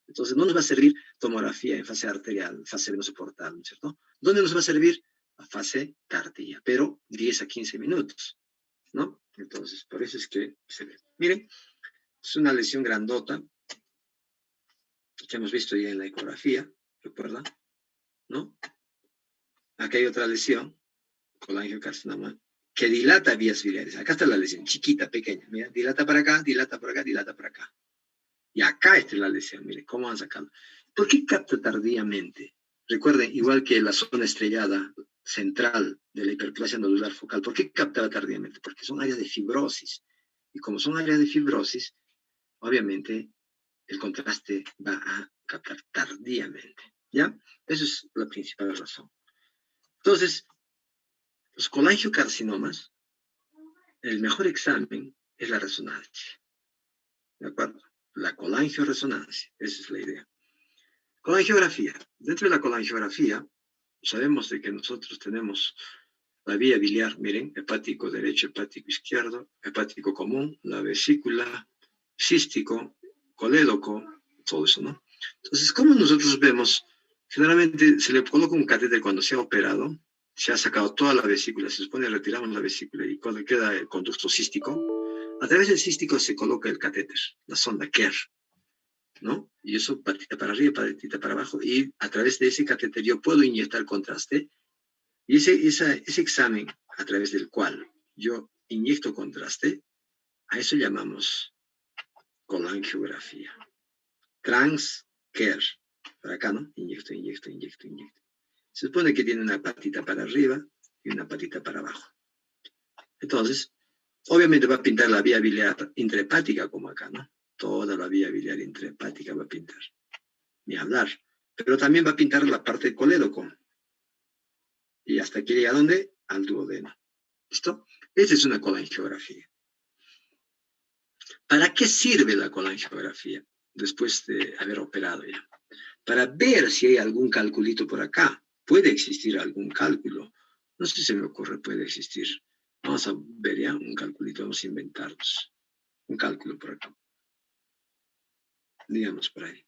Entonces no nos va a servir tomografía en fase arterial, fase venoso portal, ¿no es cierto? ¿Dónde nos va a servir? A fase tardía, pero 10 a 15 minutos, ¿no? Entonces, por eso es que se ve. Miren, es una lesión grandota, que hemos visto ya en la ecografía, ¿recuerdan? ¿No? Acá hay otra lesión, colangiocarcinoma, que dilata vías biliares. Acá está la lesión, chiquita, pequeña. Mira, dilata para acá, dilata por acá, dilata para acá. Y acá está la lesión, mire, cómo van sacando. ¿Por qué capta tardíamente? Recuerden, igual que la zona estrellada central de la hiperplasia nodular focal, ¿por qué captaba tardíamente? Porque son áreas de fibrosis. Y como son áreas de fibrosis, obviamente el contraste va a captar tardíamente. ¿Ya? Esa es la principal razón. Entonces, los colangiocarcinomas, el mejor examen es la resonancia. ¿De acuerdo? La colangioresonancia, esa es la idea. Colangiografía. Dentro de la colangiografía, sabemos de que nosotros tenemos la vía biliar, miren, hepático derecho, hepático izquierdo, hepático común, la vesícula, cístico, colédoco, todo eso, ¿no? Entonces, ¿cómo nosotros vemos? Generalmente se le coloca un catéter cuando se ha operado, se ha sacado toda la vesícula, se supone retiramos la vesícula y cuando queda el conducto cístico, a través del cístico se coloca el catéter, la sonda Kerr, ¿no? Y eso patita para arriba, patita para abajo, y a través de ese catéter yo puedo inyectar contraste, y ese examen a través del cual yo inyecto contraste, a eso llamamos colangiografía. Trans-Kerr, para acá, ¿no? Inyecto. Se supone que tiene una patita para arriba y una patita para abajo. Entonces, obviamente va a pintar la vía biliar intrahepática como acá, ¿no? toda la vía biliar intrahepática va a pintar, ni hablar. Pero también va a pintar la parte del colédoco. Y hasta que llega, ¿a dónde? Al duodeno. ¿Listo? Esa es una colangiografía. ¿Para qué sirve la colangiografía? Después de haber operado ya. Para ver si hay algún calculito por acá. Puede existir algún cálculo. No sé si se me ocurre, puede existir. Vamos a ver ya un calculito, vamos a inventarnos. Un cálculo por acá. Digamos por ahí.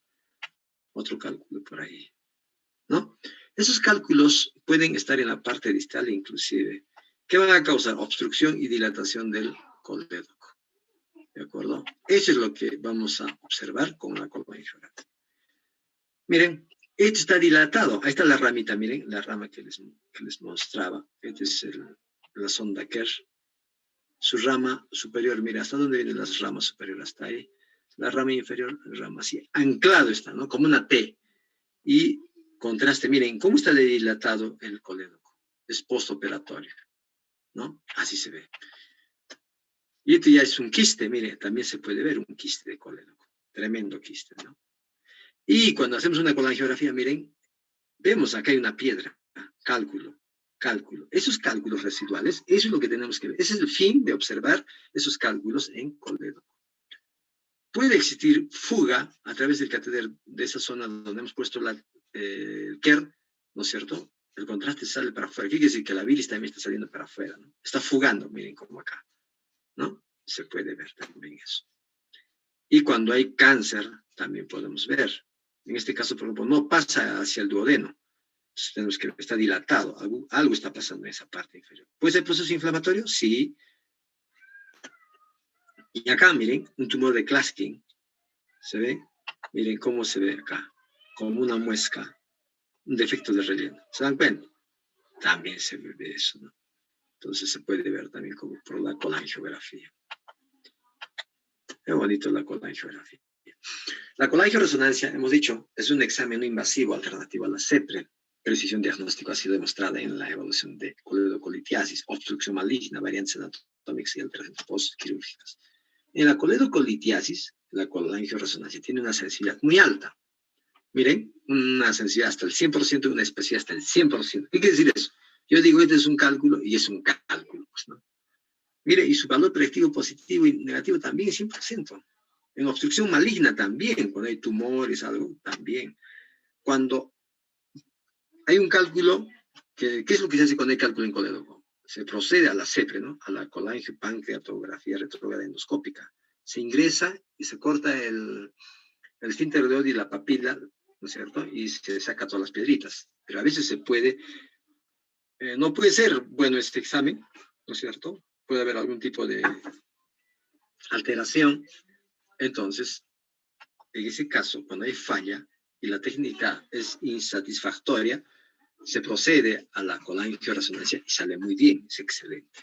Otro cálculo por ahí. ¿No? Esos cálculos pueden estar en la parte distal inclusive, que van a causar obstrucción y dilatación del colédoco. ¿De acuerdo? Eso es lo que vamos a observar con la colangiografía. Miren, esto está dilatado. Ahí está la ramita, miren, la rama que les mostraba. Esta es la sonda Kerr. Su rama superior, mira, ¿hasta dónde vienen las ramas superiores? Hasta ahí. La rama inferior, la rama así, anclado está, ¿no? Como una T. Y contraste, miren, ¿cómo está dilatado el colédoco? Es postoperatorio, ¿no? Así se ve. Y esto ya es un quiste, mire, también se puede ver un quiste de colédoco. Tremendo quiste, ¿no? Y cuando hacemos una colangiografía, miren, vemos acá hay una piedra, cálculo. Esos cálculos residuales, eso es lo que tenemos que ver. Ese es el fin de observar esos cálculos en colédoco. Puede existir fuga a través del catéter de esa zona donde hemos puesto el Kerr, ¿no es cierto? El contraste sale para afuera. ¿Qué quiere decir? Que la bilis también está saliendo para afuera, ¿no? Está fugando, miren como acá, ¿no? Se puede ver también eso. Y cuando hay cáncer, también podemos ver. En este caso, por ejemplo, no pasa hacia el duodeno. Entonces, tenemos que está dilatado. Algo está pasando en esa parte inferior. ¿Puede ser proceso inflamatorio? Sí. Y acá, miren, un tumor de Klatskin. ¿Se ve? Miren cómo se ve acá. Como una muesca. Un defecto de relleno. ¿Se dan cuenta? También se ve eso, ¿no? Entonces se puede ver también como por la colangiografía. Es bonito la colangiografía. La colangioresonancia, hemos dicho, es un examen no invasivo alternativo a la CEPRE. Precisión diagnóstico ha sido demostrada en la evaluación de coledocolitiasis, obstrucción maligna, variantes anatómicas y alteraciones postquirúrgicas. En la coledocolitiasis, la colangioresonancia tiene una sensibilidad muy alta. Miren, una sensibilidad hasta el 100% y una especificidad hasta el 100%. ¿Qué quiere decir eso? Yo digo, este es un cálculo y es un cálculo, pues, ¿no? Mire, y su valor predictivo positivo y negativo también es 100%. En obstrucción maligna también, cuando hay tumores, algo, también. Cuando hay un cálculo, ¿qué es lo que se hace cuando hay cálculo en colédoco? Se procede a la CEPRE, ¿no? A la colangiopancreatografía retrógrada endoscópica. Se ingresa y se corta el esfínter de Oddi y la papila, ¿no es cierto? Y se saca todas las piedritas. Pero a veces se puede, no puede ser bueno este examen, ¿no es cierto? Puede haber algún tipo de alteración. Entonces, en ese caso, cuando hay falla y la técnica es insatisfactoria, se procede a la colangioresonancia y sale muy bien, es excelente.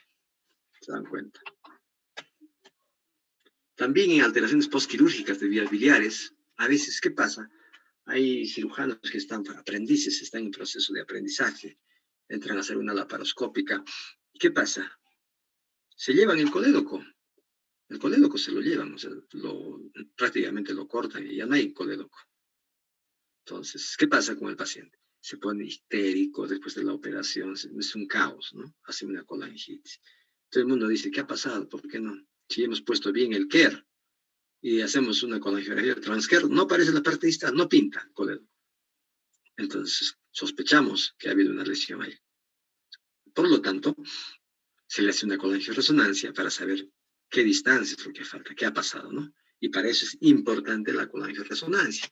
¿Se dan cuenta? También en alteraciones postquirúrgicas de vías biliares, a veces, ¿qué pasa? Hay cirujanos que están aprendices, están en proceso de aprendizaje, entran a hacer una laparoscópica. ¿Y qué pasa? Se llevan el colédoco se lo llevan, o sea, prácticamente lo cortan y ya no hay colédoco. Entonces, ¿qué pasa con el paciente? Se pone histérico después de la operación, es un caos, ¿no? Hace una colangitis. Todo el mundo dice, ¿qué ha pasado? ¿Por qué no? Si hemos puesto bien el Kerr y hacemos una colangiografía transker, no aparece la parte distal, no pinta colédoco. Entonces, sospechamos que ha habido una lesión ahí. Por lo tanto, se le hace una colangioresonancia para saber qué distancia es lo que falta, qué ha pasado, ¿no? Y para eso es importante la colangioresonancia.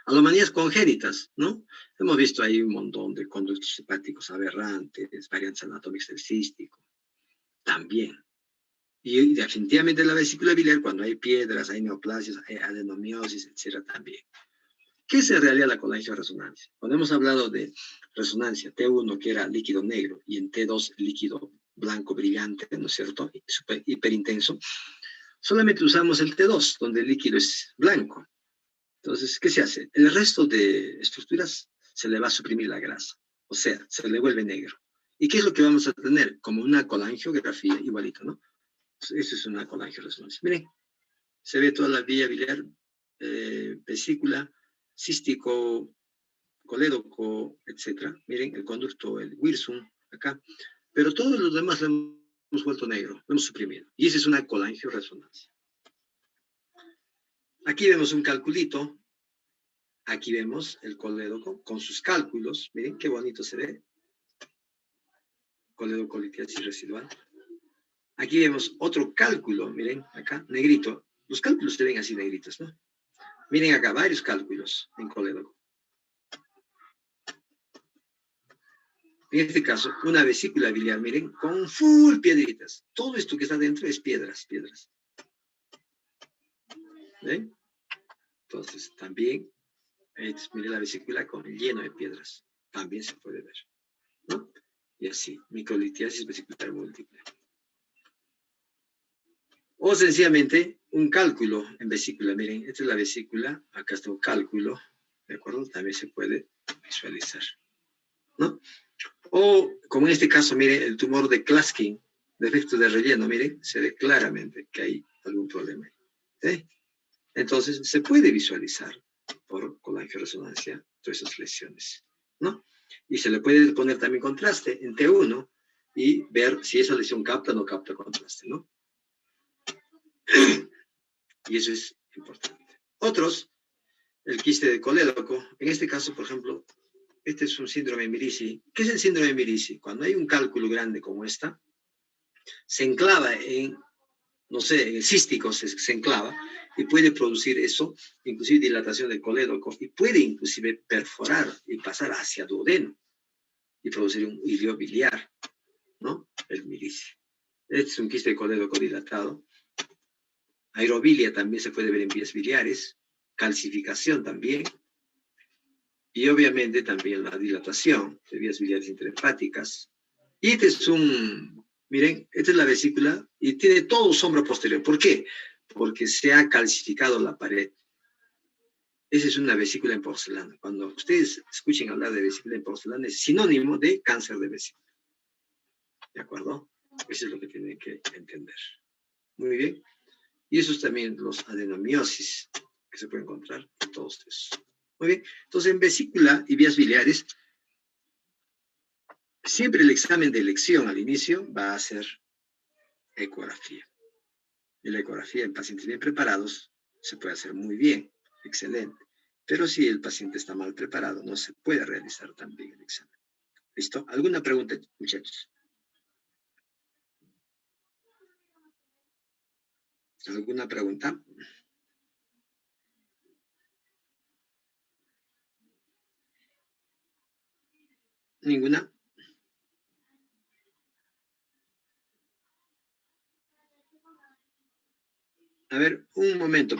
Anomalías congénitas, ¿no? Hemos visto ahí un montón de conductos hepáticos aberrantes, variantes anatómicas del cístico, también. Y definitivamente en la vesícula biliar, cuando hay piedras, hay neoplasias, hay adenomiosis, etcétera, también. ¿Qué es en realidad la colangioresonancia? Cuando hemos hablado de resonancia T1, que era líquido negro, y en T2, líquido blanco brillante, ¿no es cierto? Super, hiperintenso, solamente usamos el T2, donde el líquido es blanco. Entonces, ¿qué se hace? El resto de estructuras se le va a suprimir la grasa, o sea, se le vuelve negro. ¿Y qué es lo que vamos a tener? Como una colangiografía igualito, ¿no? Entonces, eso es una colangioresonancia. Miren, Se ve toda la vía biliar, vesícula, cístico, colédoco, etc. Miren el conducto, el wirsum, acá. Pero todos los demás lo hemos vuelto negro, lo hemos suprimido. Y esa es una colangioresonancia. Aquí vemos un calculito. Aquí vemos el colédoco con sus cálculos. Miren qué bonito se ve. Coledocolitiasis residual. Aquí vemos otro cálculo. Miren acá, negrito. Los cálculos se ven así negritos, ¿no? Miren acá, varios cálculos en colédoco. En este caso, una vesícula biliar, miren, con full piedritas. Todo esto que está dentro es piedras. ¿Ven? Entonces, también, miren la vesícula con lleno de piedras. También se puede ver, ¿no? Y así, microlitiasis vesicular múltiple. O sencillamente, un cálculo en vesícula. Miren, esta es la vesícula, acá está un cálculo, ¿de acuerdo? También se puede visualizar, ¿no? O, como en este caso, miren, el tumor de Klaskin, defecto de relleno, miren, se ve claramente que hay algún problema. ¿Eh? Entonces, se puede visualizar por colangioresonancia todas esas lesiones, ¿no? Y se le puede poner también contraste en T1 y ver si esa lesión capta o no capta contraste, ¿no? Y eso es importante. Otros, el quiste de colédoco, en este caso, por ejemplo, este es un síndrome de Mirici. ¿Qué es el síndrome de Mirici? Cuando hay un cálculo grande como esta, se enclava en, no sé, en el cístico se enclava y puede producir eso, inclusive dilatación del colédoco, y puede inclusive perforar y pasar hacia duodeno y producir un hilio biliar, ¿no? El Mirici. Este es un quiste de colédoco dilatado. Aerobilia también se puede ver en vías biliares, calcificación también, y obviamente también la dilatación de vías biliares interhepáticas. Y este es miren, esta es la vesícula y tiene todo sombra posterior. ¿Por qué? Porque se ha calcificado la pared. Esa es una vesícula en porcelana. Cuando ustedes escuchen hablar de vesícula en porcelana, es sinónimo de cáncer de vesícula. ¿De acuerdo? Eso es lo que tienen que entender. Muy bien. Y esos también los adenomiosis que se pueden encontrar en todos esos. Muy bien. Entonces, en vesícula y vías biliares, siempre el examen de elección al inicio va a ser ecografía. Y la ecografía en pacientes bien preparados se puede hacer muy bien, excelente. Pero si el paciente está mal preparado, no se puede realizar tan bien el examen. ¿Listo? ¿Alguna pregunta, muchachos? ¿Alguna pregunta? ¿Ninguna? A ver, un momento.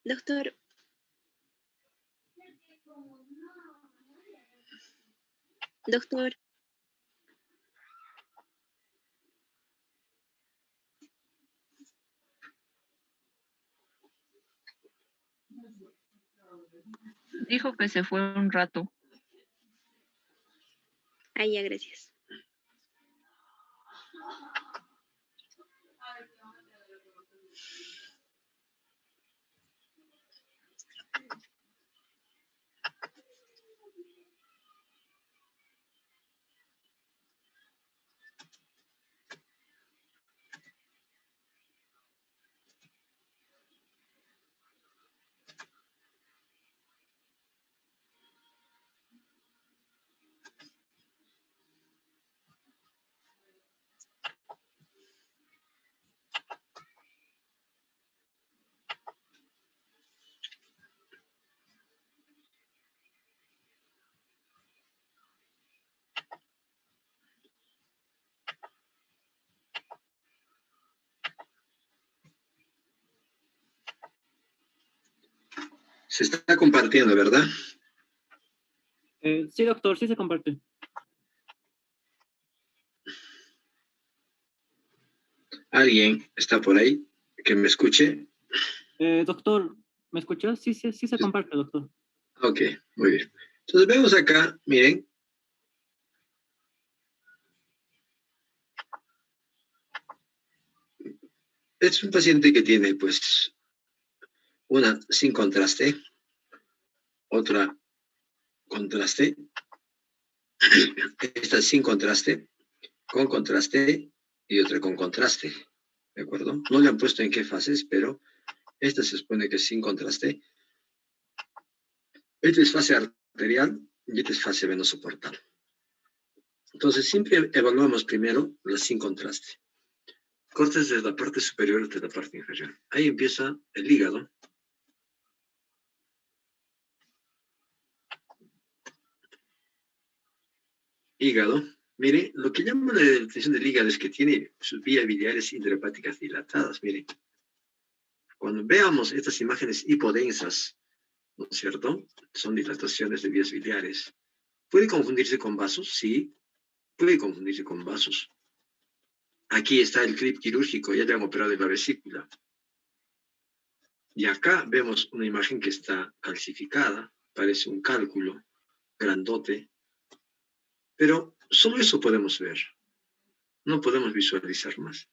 Doctor, doctor, Dijo que se fue un rato. ahí ya, gracias. Se está compartiendo, ¿verdad? Sí, doctor, sí se comparte. ¿Alguien está por ahí que me escuche? Doctor, ¿me escuchas? Sí, sí, sí se comparte, doctor. Ok, muy bien. Entonces vemos acá, miren. Es un paciente que tiene, pues, una sin contraste, otra contraste, esta sin contraste, con contraste y otra con contraste. ¿De acuerdo? No le han puesto en qué fases, pero esta se supone que es sin contraste. Esta es fase arterial y esta es fase venoso portal. Entonces, siempre evaluamos primero la sin contraste. Cortes desde la parte superior hasta la parte inferior. Ahí empieza el hígado. Hígado. Mire, lo que llama la dilatación del hígado es que tiene sus vías biliares intrahepáticas dilatadas. Mire, cuando veamos estas imágenes hipodensas, ¿no es cierto? Son dilataciones de vías biliares. ¿Puede confundirse con vasos? Sí, puede confundirse con vasos. Aquí está el clip quirúrgico, ya le han operado en la vesícula. Y acá vemos una imagen que está calcificada, parece un cálculo grandote, pero solo eso podemos ver. No podemos visualizar más.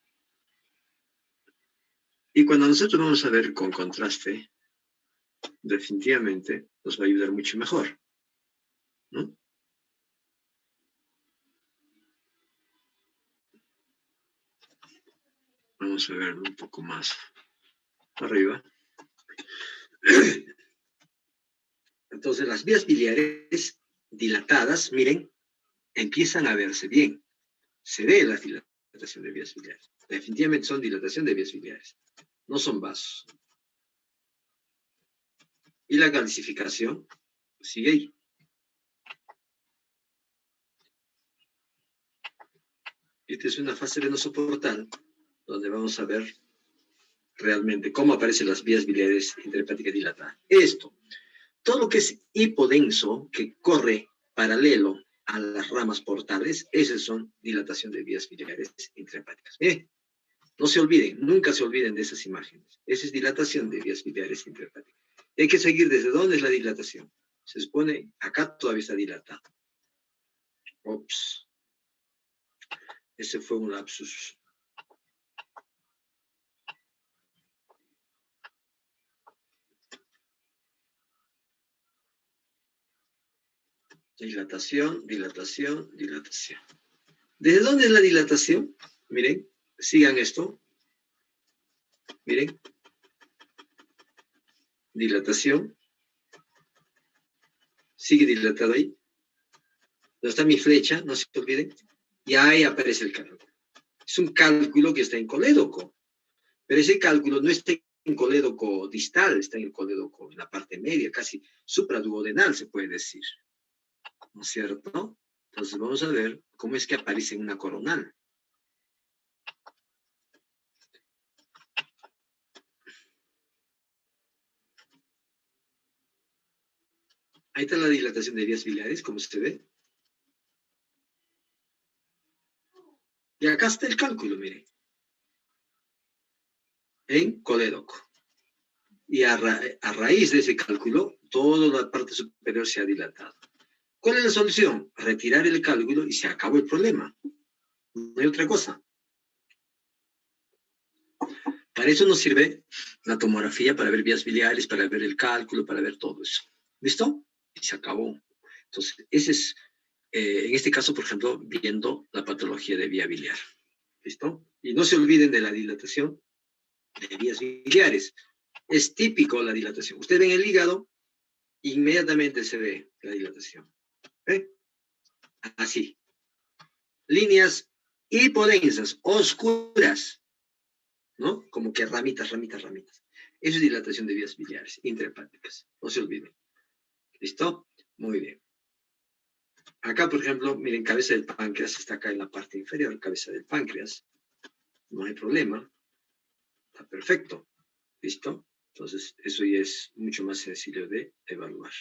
Y cuando nosotros vamos a ver con contraste, definitivamente nos va a ayudar mucho mejor, ¿no? Vamos a ver un poco más arriba. Entonces, las vías biliares dilatadas, miren, empiezan a verse bien. Se ve la dilatación de vías biliares. Definitivamente son dilatación de vías biliares. No son vasos. Y la calcificación sigue ahí. Esta es una fase venosoportal donde vamos a ver realmente cómo aparecen las vías biliares intrahepáticas dilatadas. Esto, todo lo que es hipodenso, que corre paralelo a las ramas portales, esas son dilatación de vías biliares intrahepáticas. No se olviden, nunca se olviden de esas imágenes. Esa es dilatación de vías biliares intrahepáticas. Hay que seguir desde dónde es la dilatación. Se supone, acá todavía está dilatado. Ops. Ese fue un lapsus. Dilatación, dilatación, dilatación. ¿Desde dónde es la dilatación? Miren, sigan esto. Miren. Dilatación. Sigue dilatado ahí. ¿Dónde está mi flecha? No se olviden. Y ahí aparece el cálculo. Es un cálculo que está en colédoco. Pero ese cálculo no está en colédoco distal, está en el colédoco, en la parte media, casi supraduodenal, se puede decir. ¿No es cierto? Entonces vamos a ver cómo es que aparece en una coronal. Ahí está la dilatación de vías biliares, como se ve. Y acá está el cálculo, mire. En colédoco. Y a raíz de ese cálculo, toda la parte superior se ha dilatado. ¿Cuál es la solución? Retirar el cálculo y se acabó el problema. No hay otra cosa. Para eso nos sirve la tomografía, para ver vías biliares, para ver el cálculo, para ver todo eso. ¿Listo? Y se acabó. Entonces, ese es, en este caso, por ejemplo, viendo la patología de vía biliar. ¿Listo? Y no se olviden de la dilatación de vías biliares. Es típico la dilatación. Usted ve en el hígado, inmediatamente se ve la dilatación. ¿Ve? Así. Líneas hipodensas, oscuras, ¿no? Como que ramitas, ramitas, ramitas. Eso es dilatación de vías biliares intrahepáticas. No se olviden. ¿Listo? Muy bien. Acá, por ejemplo, miren, cabeza del páncreas está acá en la parte inferior, cabeza del páncreas. No hay problema. Está perfecto. ¿Listo? Entonces, eso ya es mucho más sencillo de evaluar.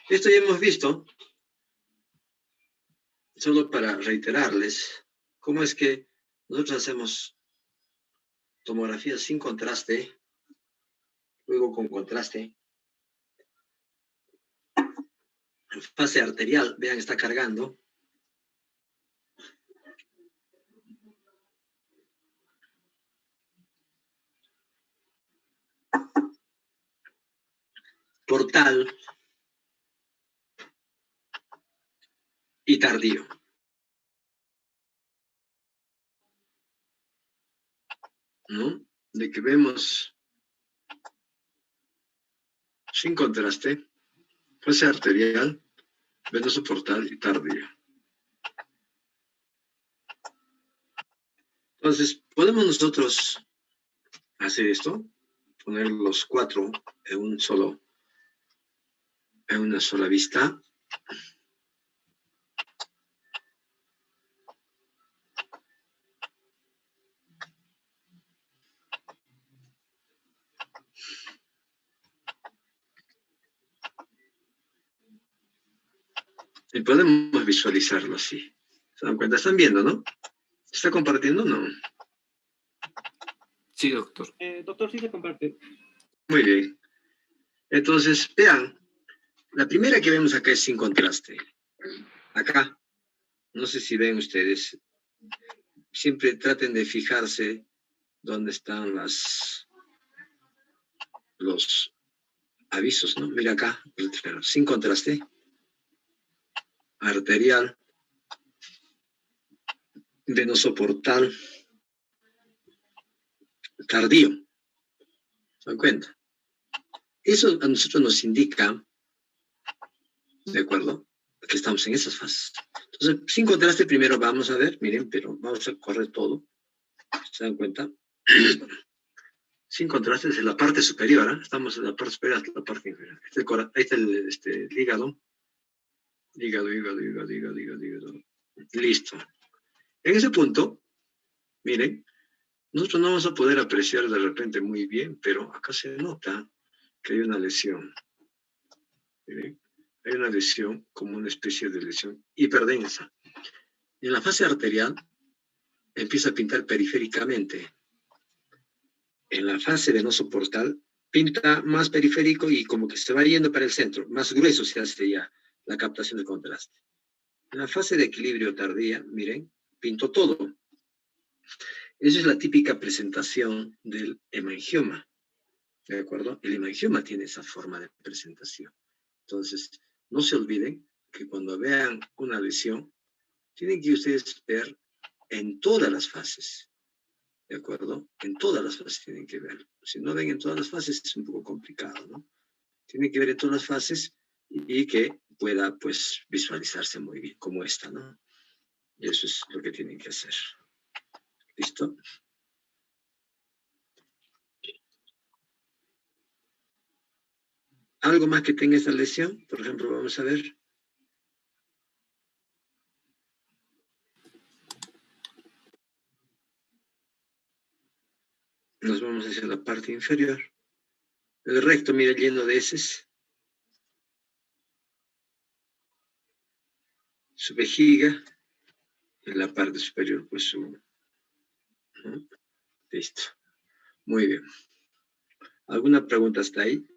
Esto ya hemos visto, solo para reiterarles, cómo es que nosotros hacemos tomografía sin contraste, luego con contraste. Fase arterial, vean, está cargando. Portal y tardío. ¿No? De que vemos sin contraste, fase arterial, venoso portal y tardío. Entonces, podemos nosotros hacer esto, poner los 4 en una sola vista. Y podemos visualizarlo así. ¿Se dan cuenta? ¿Están viendo, no? ¿Se está compartiendo o no? Sí, doctor. Doctor, sí se comparte. Muy bien. Entonces, vean, la primera que vemos acá es sin contraste. Acá, no sé si ven ustedes, siempre traten de fijarse dónde están los avisos, ¿no? Mira acá, sin contraste, arterial, venoso portal, tardío. ¿Se dan cuenta? Eso a nosotros nos indica, ¿de acuerdo?, que estamos en esas fases. Entonces, sin contraste, primero vamos a ver, miren, pero vamos a correr todo. ¿Se dan cuenta? Sin contraste es en la parte superior, ¿eh? Estamos en la parte superior hasta la parte inferior. Ahí está el hígado. Hígado. Listo. En ese punto, miren, nosotros no vamos a poder apreciar de repente muy bien, pero acá se nota que hay una lesión. Miren, hay una lesión como una especie de lesión hiperdensa. En la fase arterial empieza a pintar periféricamente. En la fase venoso portal pinta más periférico y como que se va yendo para el centro, más grueso se hace ya la captación del contraste. En la fase de equilibrio tardía, miren, pinto todo. Esa es la típica presentación del hemangioma, ¿de acuerdo? El hemangioma tiene esa forma de presentación. Entonces, no se olviden que cuando vean una lesión, tienen que ustedes ver en todas las fases, ¿de acuerdo? En todas las fases tienen que ver. Si no ven en todas las fases es un poco complicado, ¿no? Tienen que ver en todas las fases y que pueda, pues, visualizarse muy bien, como esta, ¿no? Y eso es lo que tienen que hacer. ¿Listo? ¿Algo más que tenga esta lesión? Por ejemplo, vamos a ver. Nos vamos hacia la parte inferior. El recto, mira, lleno de heces. Su vejiga. En la parte superior, pues su... ¿no? Listo. Muy bien. ¿Alguna pregunta hasta ahí?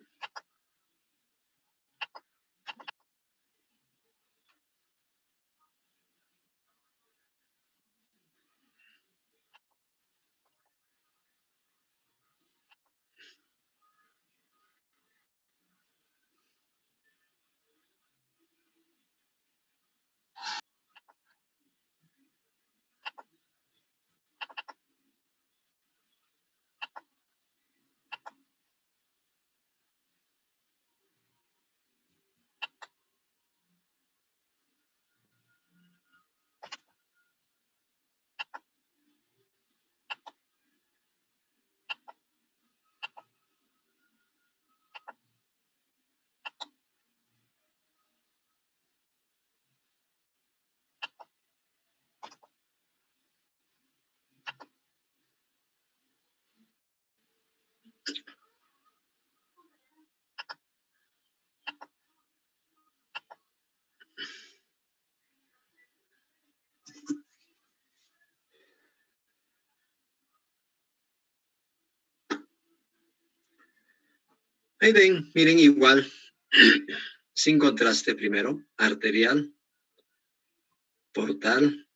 Ahí ven, miren igual, sin contraste primero, arterial, portal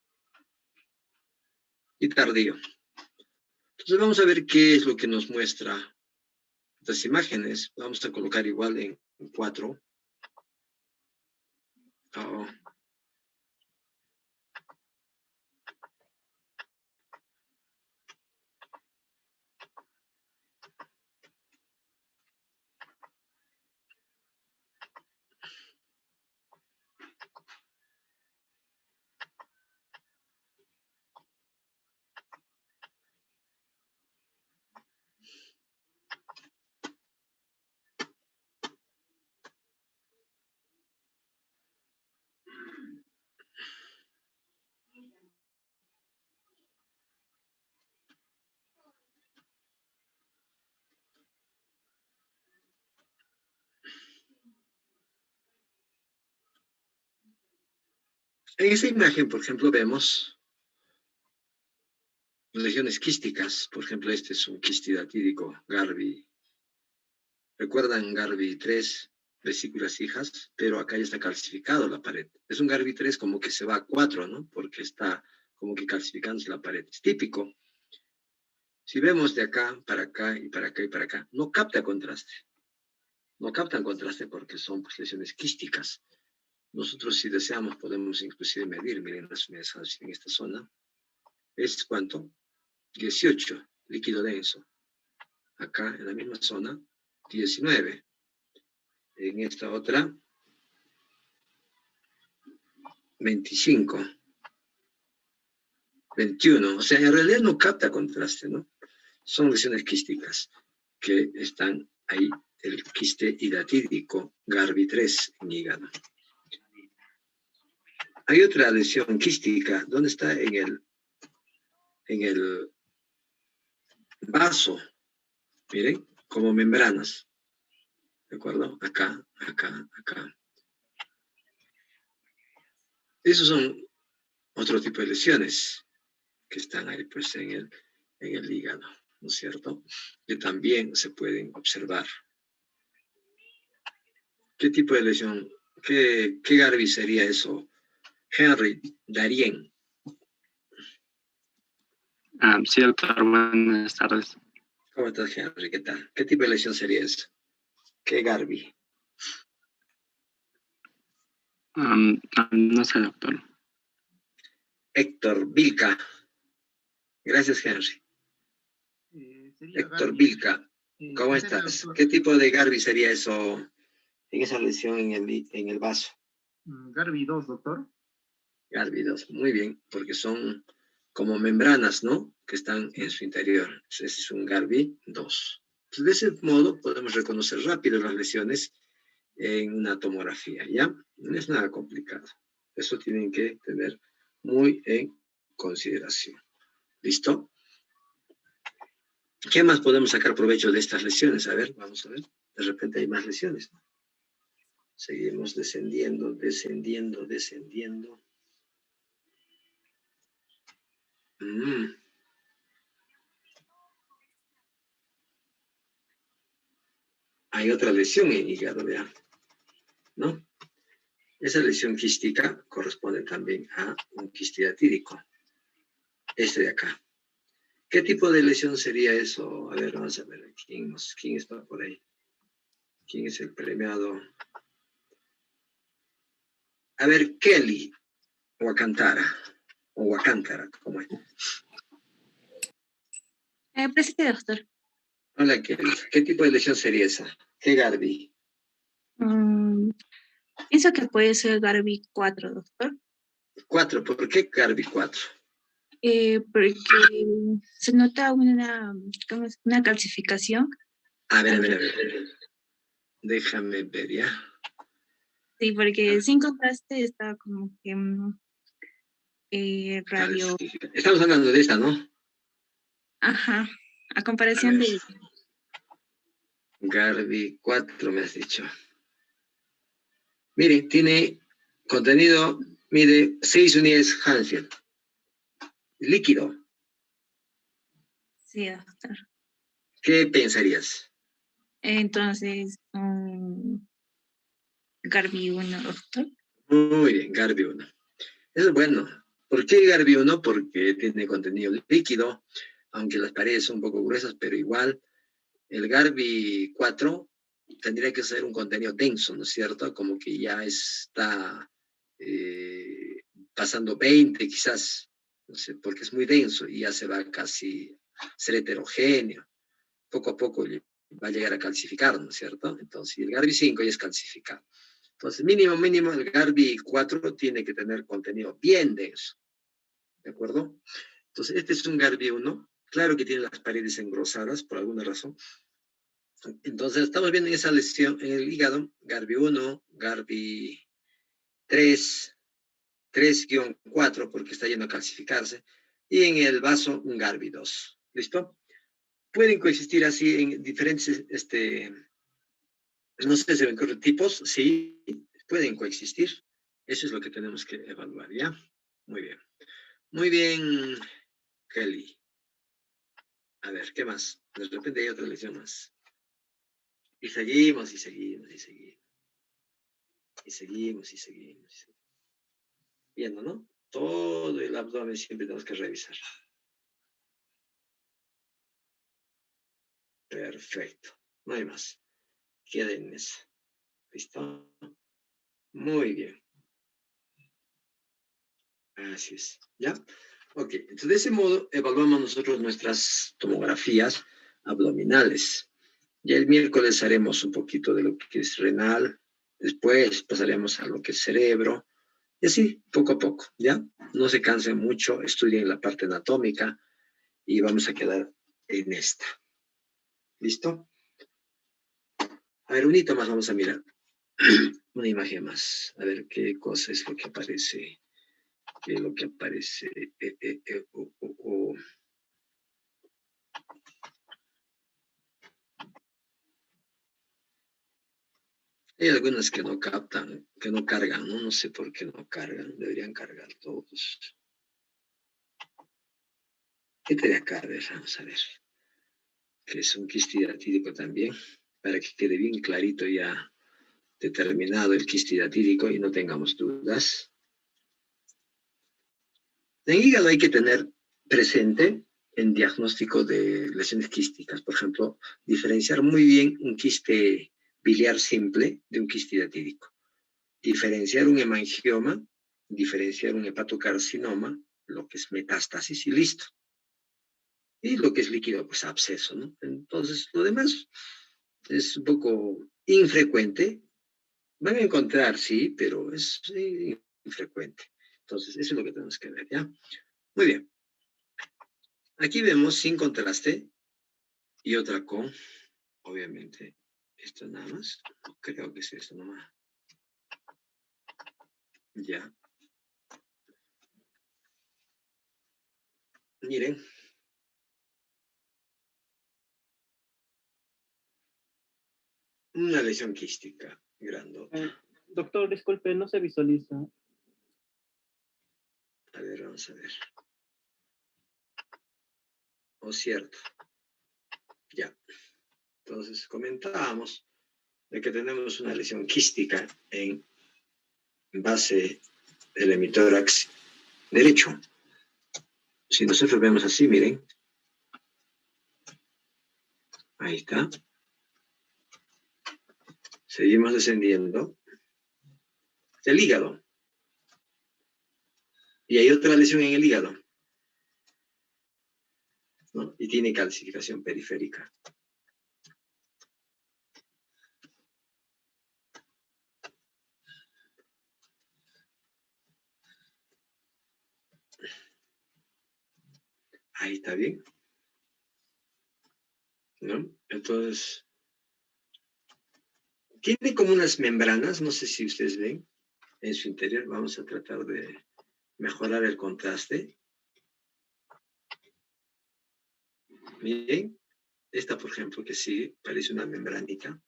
y tardío. Entonces vamos a ver qué es lo que nos muestra estas imágenes. Vamos a colocar igual en 4. Oh. En esta imagen, por ejemplo, vemos lesiones quísticas. Por ejemplo, este es un quistidatídico, Garvey. ¿Recuerdan Garvey 3, vesículas hijas? Pero acá ya está calcificado la pared. Es un Garvey 3 como que se va a 4, ¿no? Porque está como que calcificándose la pared. Es típico. Si vemos de acá, para acá y para acá y para acá, no capta contraste. No captan contraste porque son pues, lesiones quísticas. Nosotros, si deseamos, podemos inclusive medir. Miren las unidades en esta zona. ¿Es cuánto? 18, líquido denso. Acá, en la misma zona, 19. En esta otra, 25. 21. O sea, en realidad no capta contraste, ¿no? Son lesiones quísticas que están ahí. El quiste hidatídico, Garvey 3 en hígado. Hay otra lesión quística. ¿Dónde está? En el vaso. Miren, como membranas. ¿De acuerdo? Acá, acá, acá. Esos son otro tipo de lesiones que están ahí pues en el hígado, ¿no es cierto? Que también se pueden observar. ¿Qué tipo de lesión? ¿Qué Garvey sería eso? Henry Darien. Sí, doctor, buenas tardes. ¿Cómo estás, Henry? ¿Qué tal? ¿Qué tipo de lesión sería eso? ¿Qué Garvey? No sé, doctor. Héctor Vilca. Gracias, Henry. Héctor Garvey. Vilca. ¿Cómo estás? ¿Qué tipo de Garvey sería eso en esa lesión en el vaso? Garvey 2, doctor. Garvey 2, muy bien, porque son como membranas, ¿no? Que están en su interior. Ese es un Garvey 2. Entonces, de ese modo podemos reconocer rápido las lesiones en una tomografía, ¿ya? No es nada complicado. Eso tienen que tener muy en consideración. ¿Listo? ¿Qué más podemos sacar provecho de estas lesiones? A ver, vamos a ver. De repente hay más lesiones. Seguimos descendiendo, descendiendo, descendiendo. Hay otra lesión en hígado, vean, ¿no? Esa lesión quística corresponde también a un quistidatídico. Este de acá. ¿Qué tipo de lesión sería eso? A ver, vamos a ver. ¿Quién está por ahí? ¿Quién es el premiado? A ver, Kelly Huacantara. O Huacántara, ¿cómo es? Presente, doctor. Hola, Kelly. ¿Qué tipo de lesión sería esa? ¿Qué Garvey? Pienso que puede ser Garvey 4, doctor. 4. ¿Por qué Garvey 4? Porque se nota una calcificación. A ver. Déjame ver ya. Sí, porque sin contraste está como que radio. Estamos hablando de esta, ¿no? Ajá, a comparación de... Garvey 4 me has dicho. Mire, tiene contenido, mide 6 unidades Hansfield. Líquido. Sí, doctor. ¿Qué pensarías? Entonces, Garbi 1, doctor. Muy bien, Garbi 1. Eso es bueno. ¿Por qué Garbi 1? Porque tiene contenido líquido, aunque las paredes son un poco gruesas, pero igual. El Garbi 4 tendría que ser un contenido denso, ¿no es cierto? Como que ya está pasando 20 quizás, no sé, porque es muy denso y ya se va casi a ser heterogéneo. Poco a poco va a llegar a calcificar, ¿no es cierto? Entonces, el Garbi 5 ya es calcificado. Entonces, mínimo, el Garbi 4 tiene que tener contenido bien denso, ¿de acuerdo? Entonces, este es un Garbi 1. Claro que tiene las paredes engrosadas por alguna razón. Entonces, estamos viendo en esa lesión en el hígado, Garbi 1, Garbi 3, 3-4, porque está yendo a calcificarse, y en el vaso, un Garbi 2. ¿Listo? Pueden coexistir así en diferentes, no sé si ven tipos, sí, pueden coexistir. Eso es lo que tenemos que evaluar, ¿ya? Muy bien. Muy bien, Kelly. A ver, ¿qué más? De repente hay otra lesión más. Y seguimos. Viendo, ¿no? Todo el abdomen siempre tenemos que revisar. Perfecto. No hay más. Queda en eso. ¿Listo? Muy bien. Así es. ¿Ya? Ok. Entonces, de ese modo, evaluamos nosotros nuestras tomografías abdominales. Ya el miércoles haremos un poquito de lo que es renal. Después pasaremos a lo que es cerebro. Y así, poco a poco, ¿ya? No se cansen mucho, estudien la parte anatómica y vamos a quedar en esta. ¿Listo? A ver, un hito más vamos a mirar. Una imagen más. A ver qué cosa es lo que aparece. ¿Qué es lo que aparece? Hay algunas que no captan, que no cargan, ¿no? No sé por qué no cargan. Deberían cargar todos. ¿Qué te de acá? A ver, vamos a ver. Que es un quiste hidratídico también, para que quede bien clarito ya determinado el quiste hidratídico y no tengamos dudas. En hígado hay que tener presente en diagnóstico de lesiones quísticas, por ejemplo, diferenciar muy bien un quiste biliar simple de un quiste hidratídico. Diferenciar un hemangioma, diferenciar un hepatocarcinoma, lo que es metástasis y listo. Y lo que es líquido, pues absceso, ¿no? Entonces, lo demás es un poco infrecuente. Van a encontrar, sí, pero es infrecuente. Entonces, eso es lo que tenemos que ver, ¿ya? Muy bien. Aquí vemos sin contraste y otra con, obviamente, esto nada más. No creo que es esto nomás. Ya. Miren. Una lesión quística grandota. Doctor, disculpe, no se visualiza. A ver, vamos a ver. Oh, cierto. Ya. Entonces, comentábamos de que tenemos una lesión quística en base del hemitórax derecho. Si nosotros vemos así, miren. Ahí está. Seguimos descendiendo. El hígado. Y hay otra lesión en el hígado, ¿no? Y tiene calcificación periférica. Ahí está bien, ¿no? Entonces, tiene como unas membranas, no sé si ustedes ven, en su interior. Vamos a tratar de mejorar el contraste. Miren, esta, por ejemplo, que sí, parece una membranita.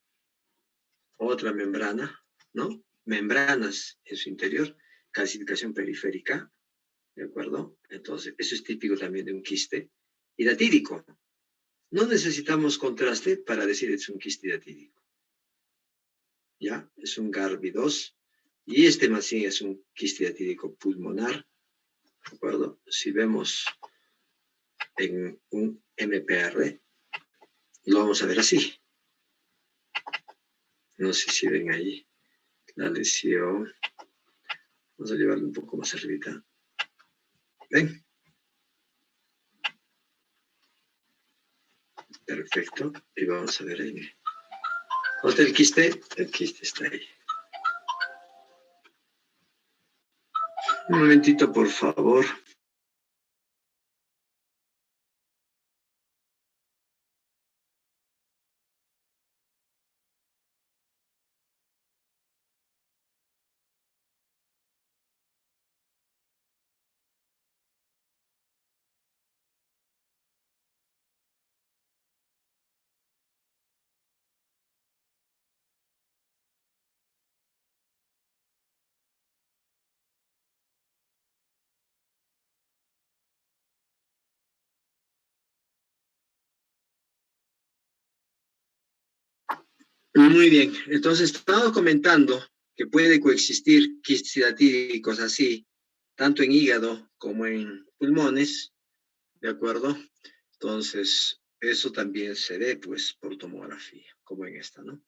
Otra membrana, ¿no? Membranas en su interior, calcificación periférica, ¿de acuerdo? Entonces, eso es típico también de un quiste hidratídico. No necesitamos contraste para decir es un quiste diatídico. ¿Ya? Es un GARVI2. Y este más bien es un quiste diatídico pulmonar. ¿De acuerdo? Si vemos en un MPR, lo vamos a ver así. No sé si ven ahí la lesión. Vamos a llevarlo un poco más arribita. ¿Ven? Perfecto. Y vamos a ver ahí. ¿Dónde está el quiste? El quiste está ahí. Un momentito, por favor. Muy bien, entonces estaba comentando que puede coexistir quistes diatídicos así, tanto en hígado como en pulmones, ¿de acuerdo? Entonces, eso también se ve, pues, por tomografía, como en esta, ¿no?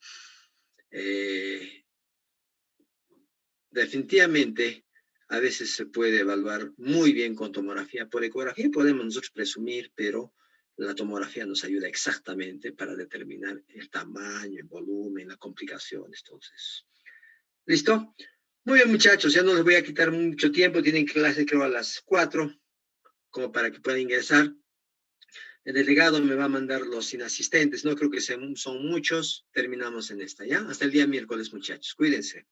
Definitivamente, a veces se puede evaluar muy bien con tomografía. Por ecografía podemos nosotros presumir, pero la tomografía nos ayuda exactamente para determinar el tamaño, el volumen, las complicaciones. Entonces, ¿listo? Muy bien, muchachos, ya no les voy a quitar mucho tiempo. Tienen clase, creo, a las 4, como para que puedan ingresar. El delegado me va a mandar los inasistentes. No creo que son muchos. Terminamos en esta, ¿ya? Hasta el día miércoles, muchachos. Cuídense.